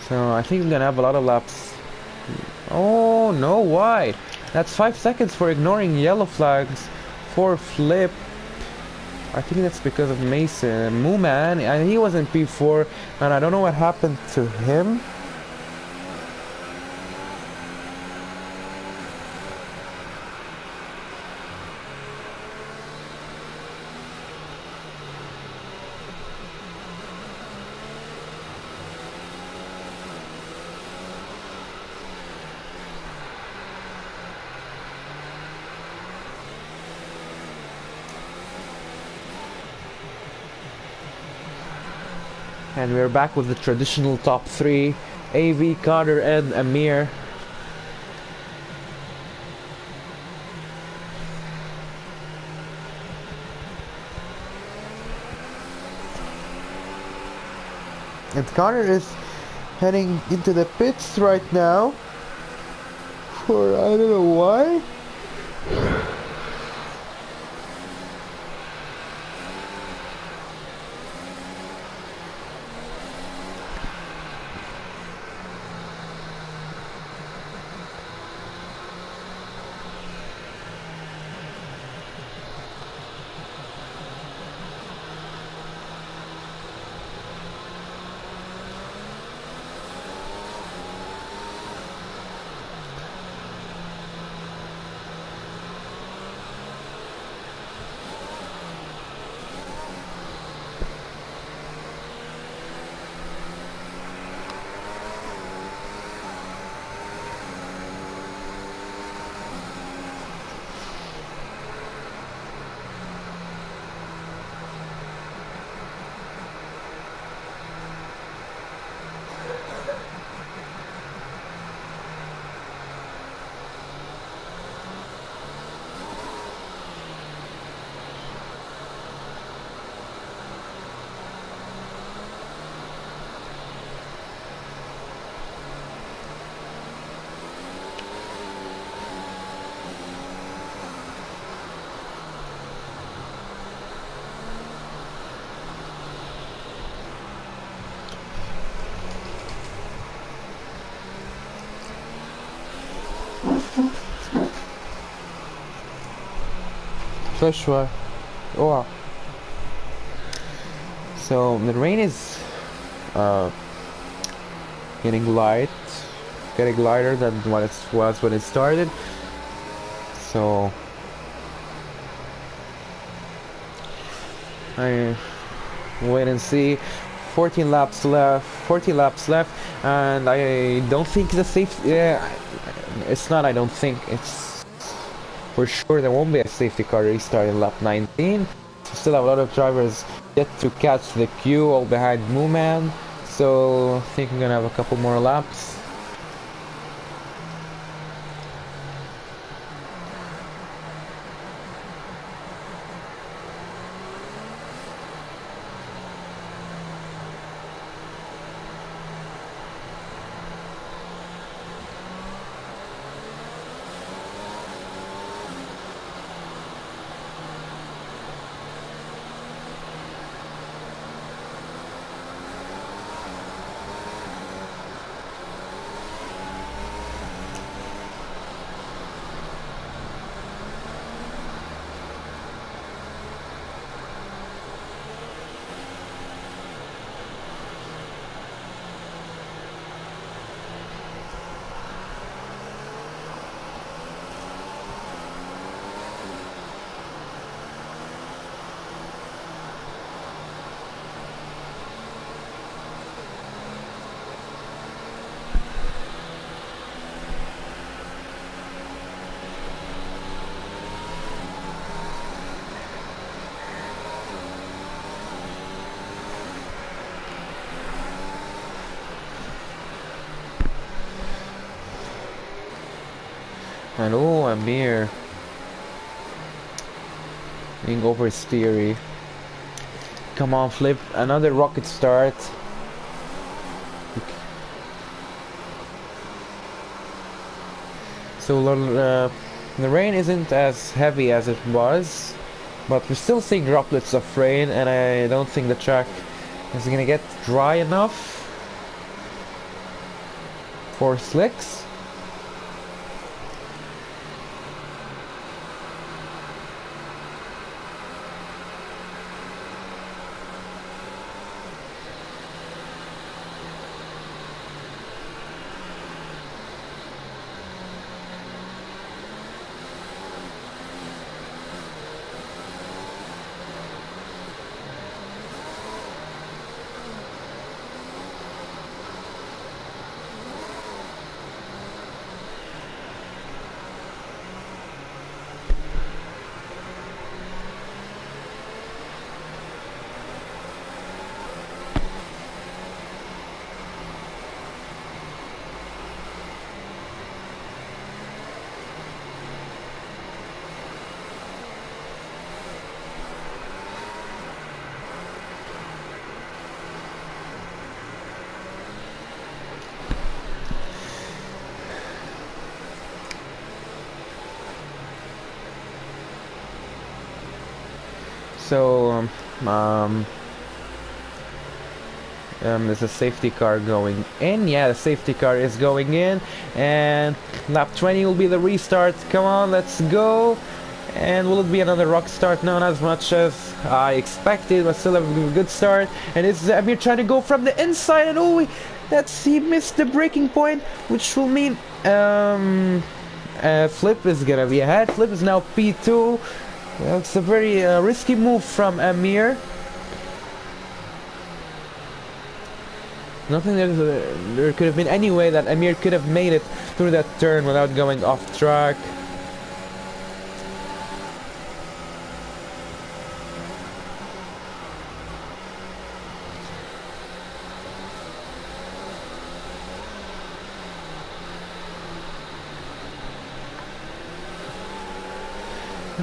So I think I'm gonna have a lot of laps. Oh no, why? That's 5 seconds for ignoring yellow flags for Flip. I think that's because of Mason. Mooman, and he was in P4, and I don't know what happened to him. And we're back with the traditional top three. AV, Carter, and Amir. And Carter is heading into the pits right now. For I don't know why. Joshua. Oh. So the rain is getting lighter than what it was when it started. So I wait and see. 14 laps left, and I don't think the safety. Yeah, it's not. I don't think it's for sure. There won't be a safety car restart in lap 19. Still have a lot of drivers yet to catch the queue, all behind Mooman. So I think I'm gonna have a couple more laps. And oh, Amir being oversteery. Come on, Flip, another rocket start. So the rain isn't as heavy as it was, but we're still seeing droplets of rain, and I don't think the track is gonna get dry enough for slicks. So, there's a safety car going in. Yeah, the safety car is going in. And lap 20 will be the restart. Come on, let's go. And will it be another rock start? No, not as much as I expected, but still a good start. And it's Amir trying to go from the inside. And oh, he missed the braking point, which will mean Flip is gonna be ahead. Flip is now P2. Well, it's a very risky move from Amir. Nothing there could have been any way that Amir could have made it through that turn without going off track.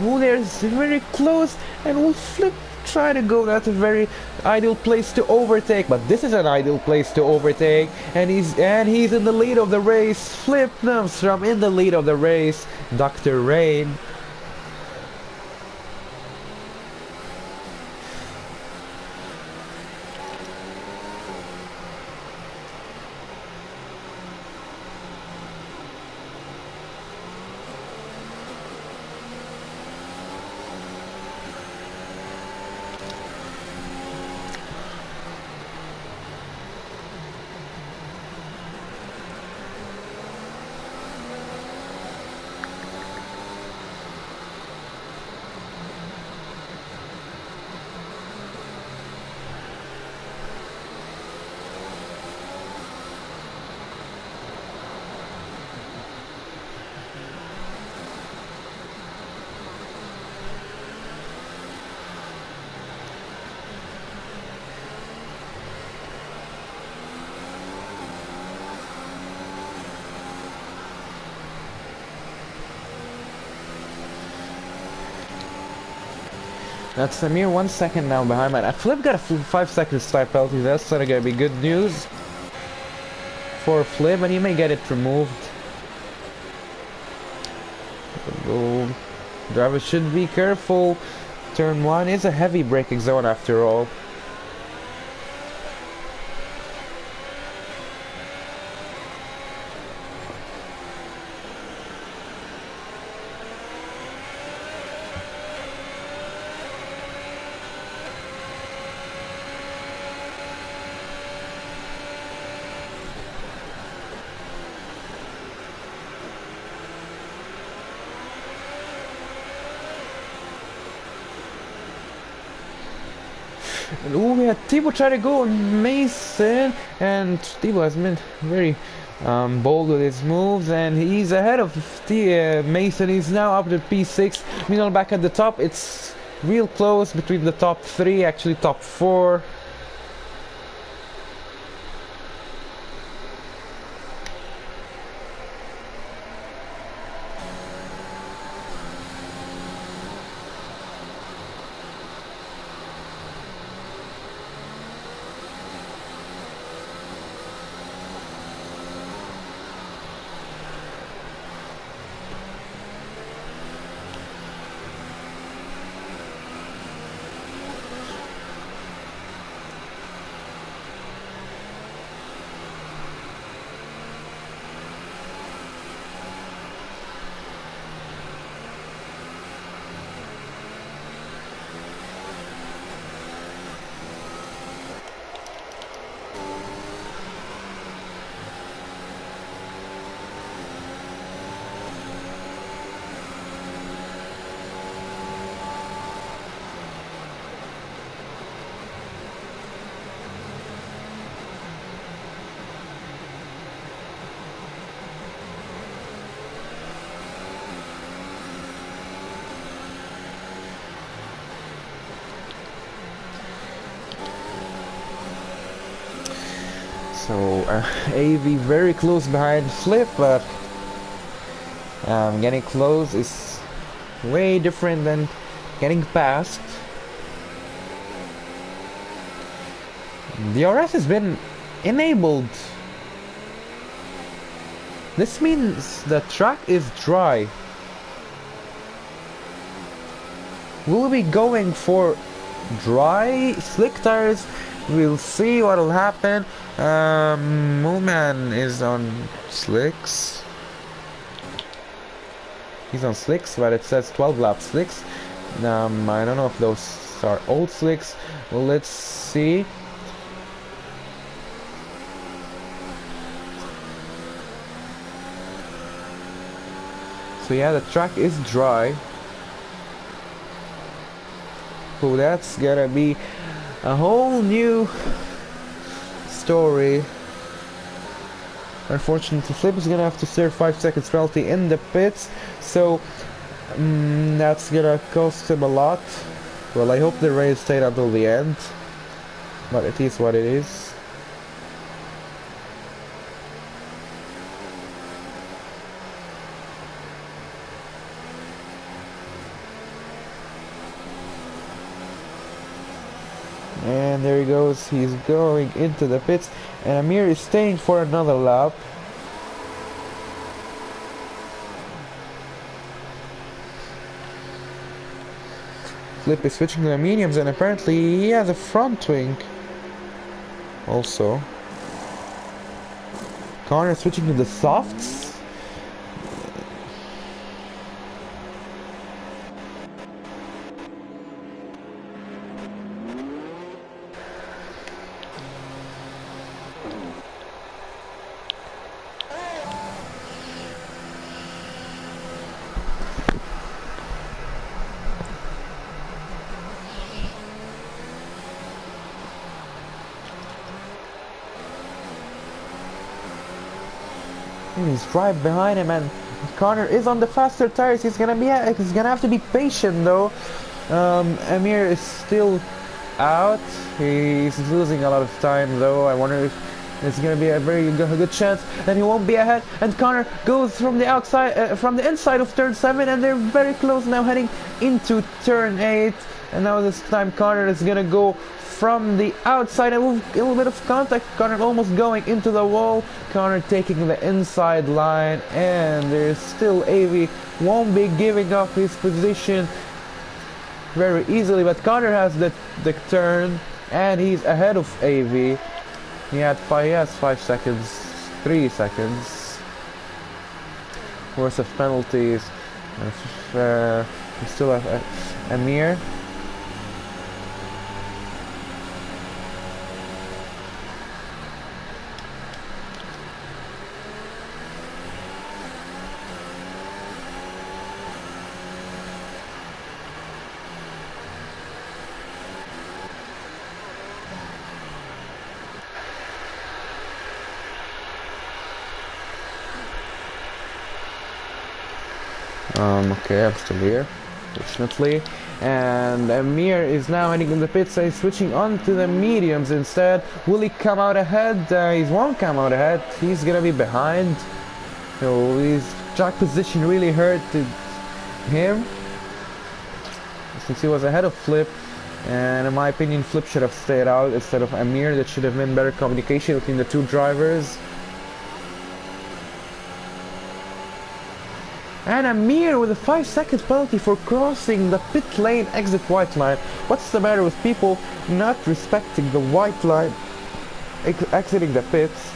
Oh, there's very close, and will Flip try to go. That's a very ideal place to overtake, but this is an ideal place to overtake, and he's in the lead of the race. Flip Nordstrom in the lead of the race. Dr. Rain. That's a mere 1 second now behind mine. Flip got a 5 seconds time penalty. That's gonna be good news for Flip, and he may get it removed. Boom. Drivers should be careful. Turn 1 is a heavy braking zone after all. Oh, we had Thibaut try to go on Mason, and Thibaut has been very bold with his moves, and he's ahead of Mason. He's now up to P6. Meanwhile, back at the top, it's real close between the top 3, actually top 4. So AV very close behind Flip, but getting close is way different than getting past. The DRS has been enabled. This means the track is dry. We'll be going for dry slick tires. We'll see what'll happen. Moolman is on slicks. He's on slicks, but it says 12 lap slicks. I don't know if those are old slicks. Well, let's see. So yeah, the track is dry. So that's gonna be a whole new story. Unfortunately, Flip is gonna have to serve 5 seconds penalty in the pits, so that's gonna cost him a lot. Well, I hope the race stayed until the end, but it is what it is. And there he goes, he's going into the pits, and Amir is staying for another lap. Flip is switching to the mediums, and apparently he has a front wing also. Connor switching to the softs. He's right behind him, and Connor is on the faster tires. He's gonna have to be patient though. Amir is still out. He's losing a lot of time though. I wonder if it's gonna be a very good chance that he won't be ahead. And Connor goes from the outside, from the inside of turn 7, and they're very close now, heading into turn 8. And now this time Connor is gonna go from the outside, and a little bit of contact. Connor almost going into the wall. Connor taking the inside line, and there's still AV. Won't be giving up his position very easily, but Connor has the turn, and he's ahead of AV. He has 5 seconds, 3 seconds worth of penalties. We still have Amir. Okay, I'm still here, fortunately. And Amir is now heading in the pits, so he's switching on to the mediums instead. Will he come out ahead? He won't come out ahead. He's gonna be behind. So his track position really hurt him, since he was ahead of Flip. And in my opinion, Flip should have stayed out instead of Amir. That should have been better communication between the two drivers. And Amir with a 5 seconds penalty for crossing the pit lane exit white line. What's the matter with people not respecting the white line exiting the pits?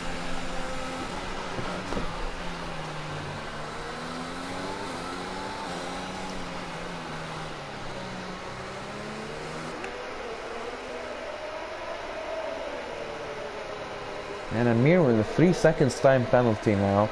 And Amir with a 3 seconds time penalty now.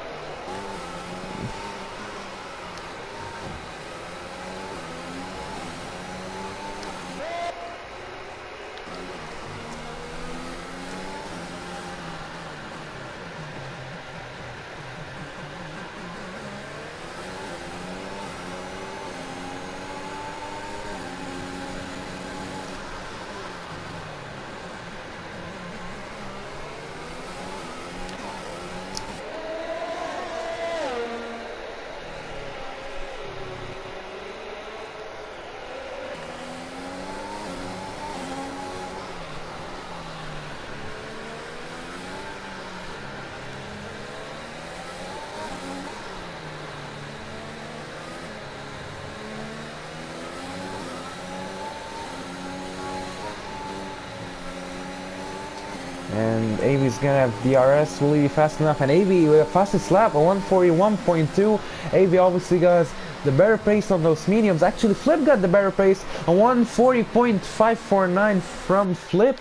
And AV's gonna have DRS. Will he be fast enough? And AV with a fastest lap, a 141.2. AV obviously got the better pace on those mediums. Actually, Flip got the better pace, a 140.549 from Flip.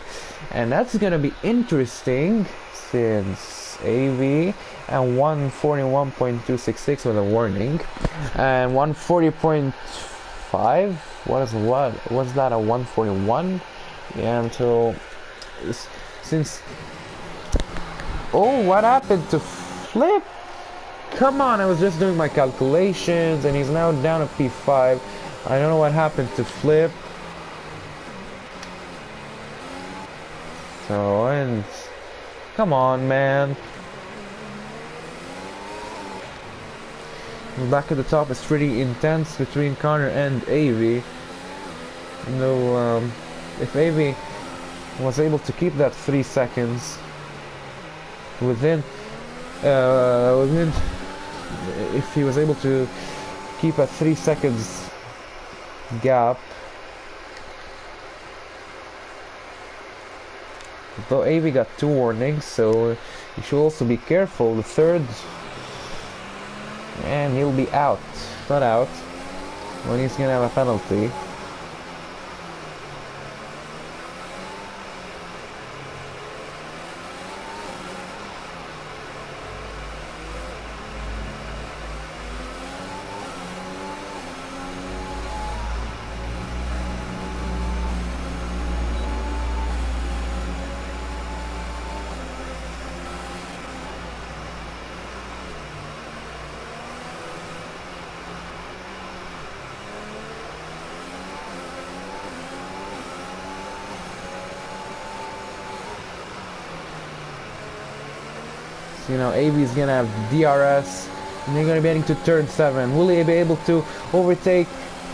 And that's gonna be interesting since AV and 141.266 with a warning. And 140.5 was that a 141? Yeah, until since what happened to Flip? Come on, I was just doing my calculations and he's now down to P5. I don't know what happened to Flip. So, and come on, man. Back at the top is pretty intense between Connor and AV. Though, if AV was able to keep that 3 seconds within, if he was able to keep a 3 seconds gap, though AV got 2 warnings, so you should also be careful. The third, and he'll be out, not out, when he's gonna have a penalty. You know, AV is gonna have DRS, and they're gonna be heading to turn 7. Will he be able to overtake?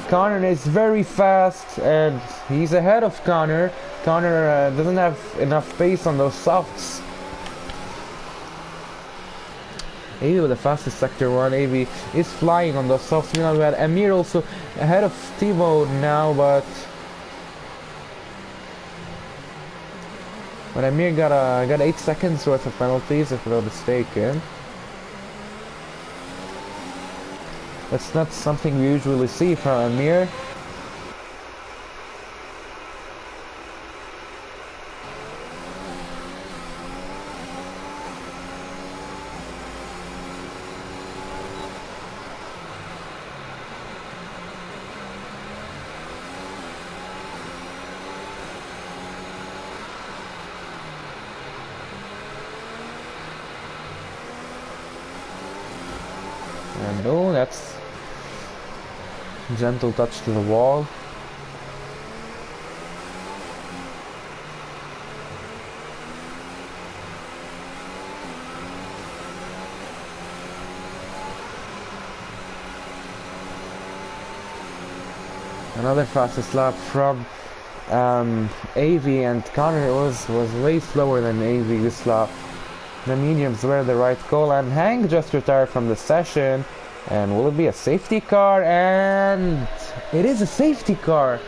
Connor is very fast, and he's ahead of Connor. Connor doesn't have enough pace on those softs. AV with the fastest sector 1. AV is flying on those softs. You know, we had Amir also ahead of Timo now, but Amir got 8 seconds worth of penalties, if I'm not mistaken. That's not something we usually see from Amir. And oh, that's gentle touch to the wall. Another fastest lap from AV, and Connor was way slower than AV this lap. The mediums were the right call, and Hank just retired from the session. And will it be a safety car? And it is a safety car.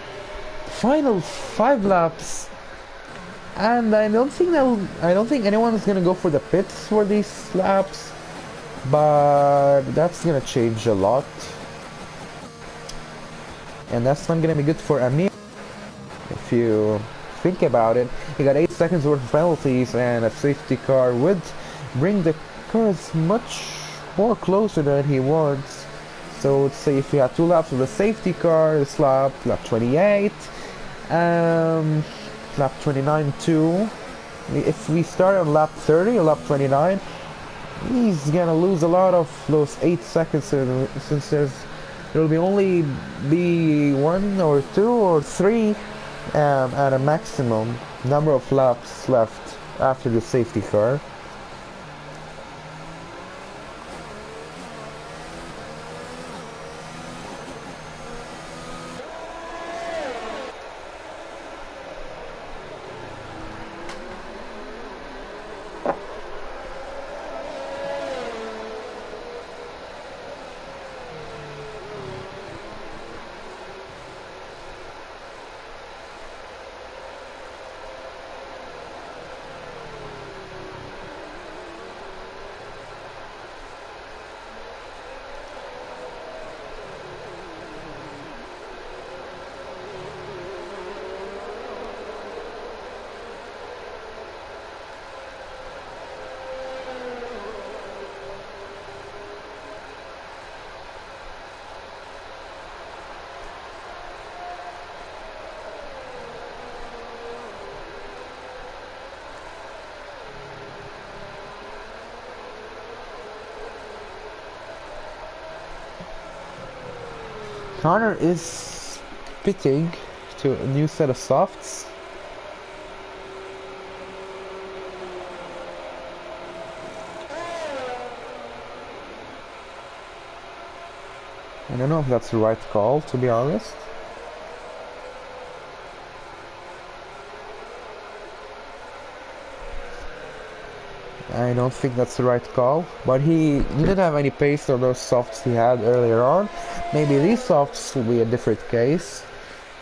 Final 5 laps, and I don't think anyone is gonna go for the pits for these laps, but that's gonna change a lot, and that's not gonna be good for Amir. If you think about it, he got 8 seconds worth of penalties, and a safety car would bring the cars much more closer than he wants. So let's say if you had 2 laps with a safety car, this lap 28, lap 29 too. If we start on lap 30 or lap 29, he's gonna lose a lot of those 8 seconds, since there will only be 1 or 2 or 3 at a maximum number of laps left after the safety car. Connor is pitting to a new set of softs. I don't know if that's the right call, to be honest. I don't think that's the right call, but he didn't have any pace on those softs he had earlier on. Maybe these softs will be a different case.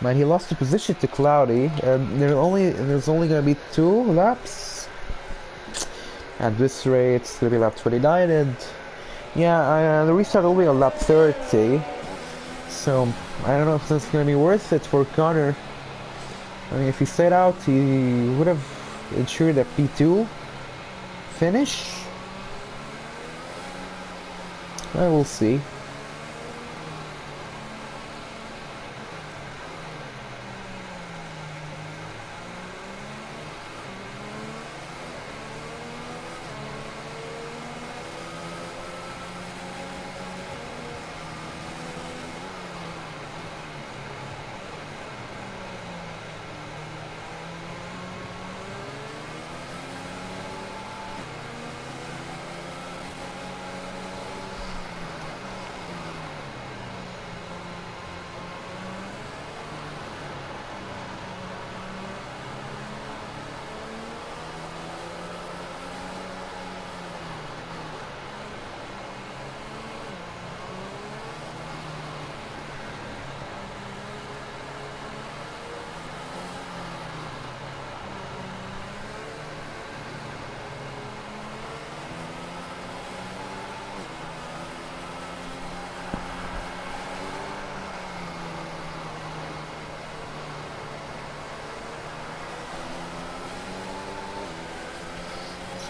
But he lost the position to Cloudy, and there's only gonna be 2 laps. At this rate, it's gonna be lap 29, and yeah, the restart will be on lap 30. So I don't know if that's gonna be worth it for Connor. I mean, if he stayed out, he would have ensured a P2 finish. I will see.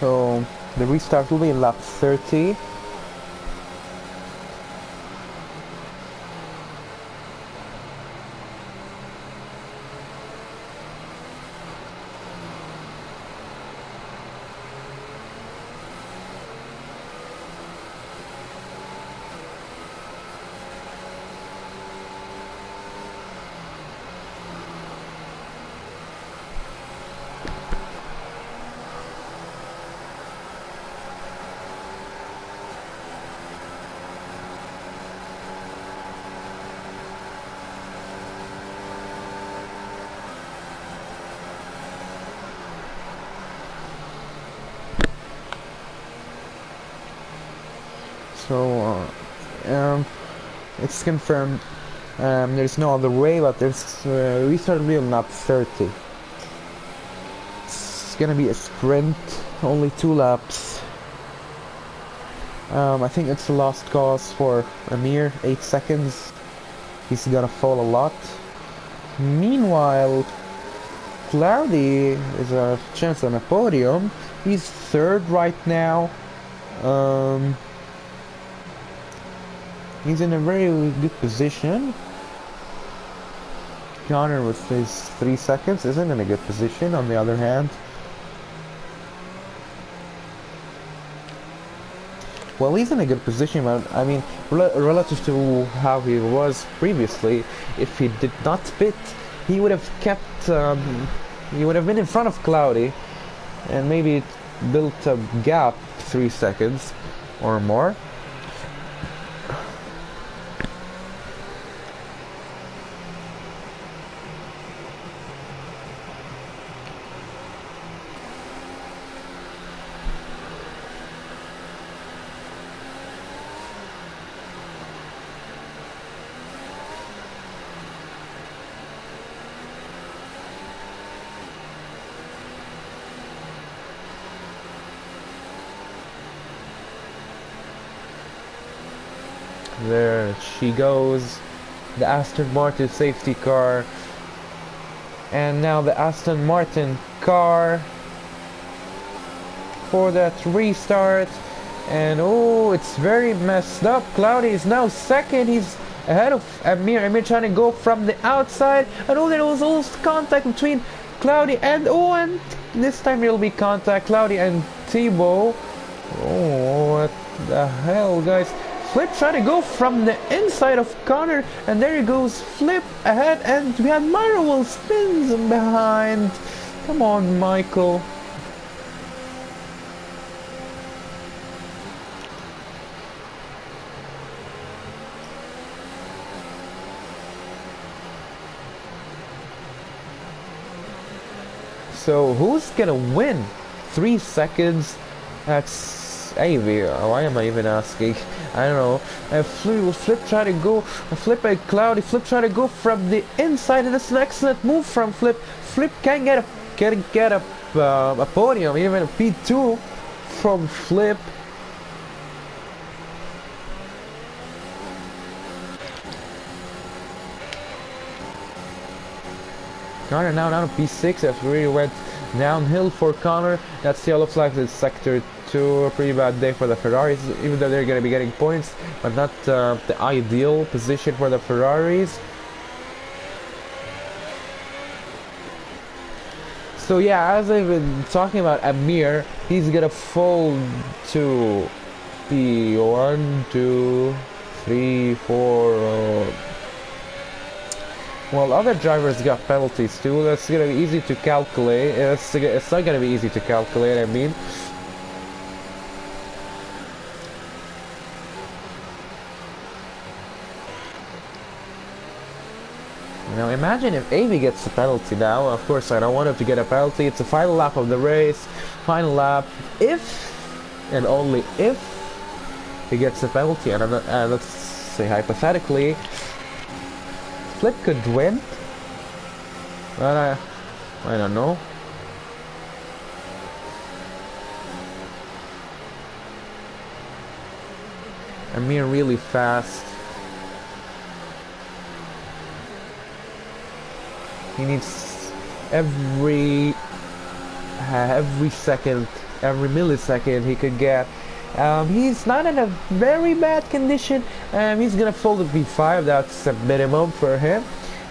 So the restart will be in lap 30. So it's confirmed. There's no other way, but there's restart will be on lap 30. It's gonna be a sprint, only 2 laps. I think it's the last cause for Amir, 8 seconds. He's gonna fall a lot. Meanwhile, Cloudy is a chance on a podium. He's 3rd right now. He's in a very good position. Connor with his 3 seconds isn't in a good position, on the other hand. Well, he's in a good position, but I mean, relative to how he was previously, if he did not pit, he would have kept, he would have been in front of Cloudy, and maybe built a gap 3 seconds or more. There she goes, the Aston Martin safety car, and now the Aston Martin car for that restart, and oh, it's very messed up. Cloudy is now 2nd, he's ahead of Amir. Amir trying to go from the outside, and oh, there was almost contact between Cloudy and and this time there will be contact, Cloudy and Thibaut. Oh, what the hell, guys. Flip trying to go from the inside of Connor, and there he goes, Flip ahead, and we have Marvel spins him behind. Come on, Michael. So who's gonna win? 3 seconds. That's AV. Why am I even asking? I don't know. Flip try to go. Flip and Cloudy. Flip try to go from the inside, and it's an excellent move from Flip. Flip can get a podium, even a P2 from Flip. Connor now down to P6. That really went downhill for Connor. That still looks like the Sector 2. A pretty bad day for the Ferraris, even though they're going to be getting points, but not the ideal position for the Ferraris. So yeah, as I've been talking about Amir, he's going to fall to P1, 2, 3, 4... Well, other drivers got penalties too. That's gonna be easy to calculate. It's not gonna be easy to calculate, I mean. Now imagine if Avi gets a penalty now. Of course, I don't want him to get a penalty. It's the final lap of the race. Final lap. If, and only if, he gets a penalty, and let's say hypothetically, Flip could win, but I don't know. Amir really fast. He needs every second, every millisecond he could get. He's not in a very bad condition. He's gonna fall to P5. That's a minimum for him.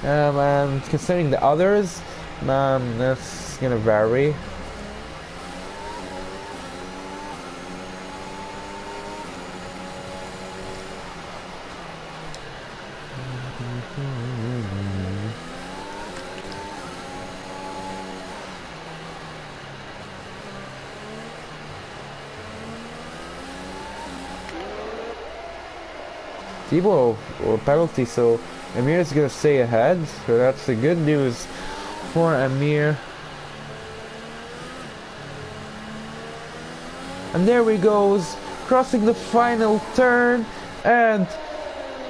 And considering the others, that's gonna vary. Thibault or penalty, so Amir is gonna stay ahead, so that's the good news for Amir. And there he goes, crossing the final turn, and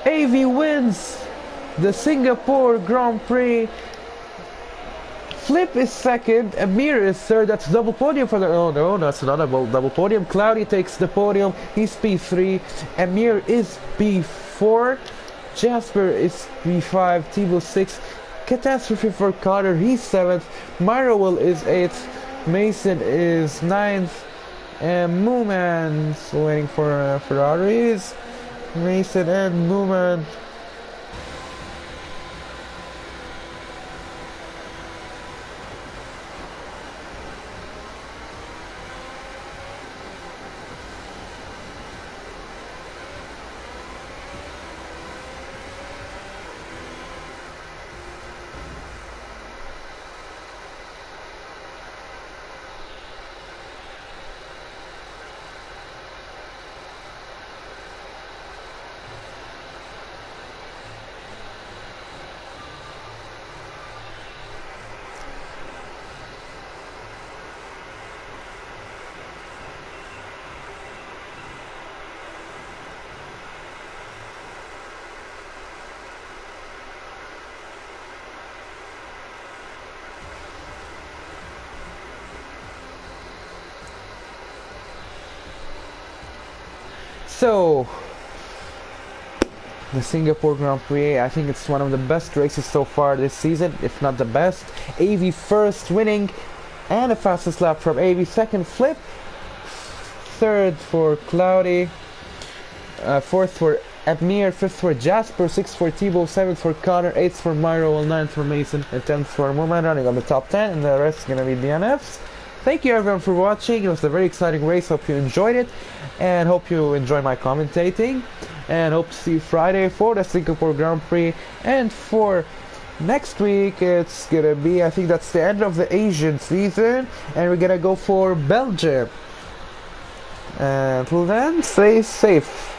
AV wins the Singapore Grand Prix. Flip is second, Amir is third. That's double podium for the... Oh no, that's not a double podium. Cloudy takes the podium, he's P3. Amir is P4. Jasper is P5. Thibault 6. Catastrophe for Carter, he's 7th. Myrowell is 8th. Mason is 9th. And Mooman, so waiting for Ferraris. Mason and Mooman. So, the Singapore Grand Prix, I think it's one of the best races so far this season, if not the best. AV first winning, and the fastest lap from AV. Second, Flip. Third for Cloudy. Fourth for Amir. Fifth for Jasper. Sixth for Thibault. Seventh for Connor. Eighth for Myro. Ninth for Mason. And 10th for Mooman, running on the top 10. And the rest is going to be DNFs. Thank you everyone for watching. It was a very exciting race. Hope you enjoyed it, and hope you enjoy my commentating. and hope to see you Friday for the Singapore Grand Prix. And for next week, it's gonna be, I think that's the end of the Asian season, and we're gonna go for Belgium. Until then, stay safe.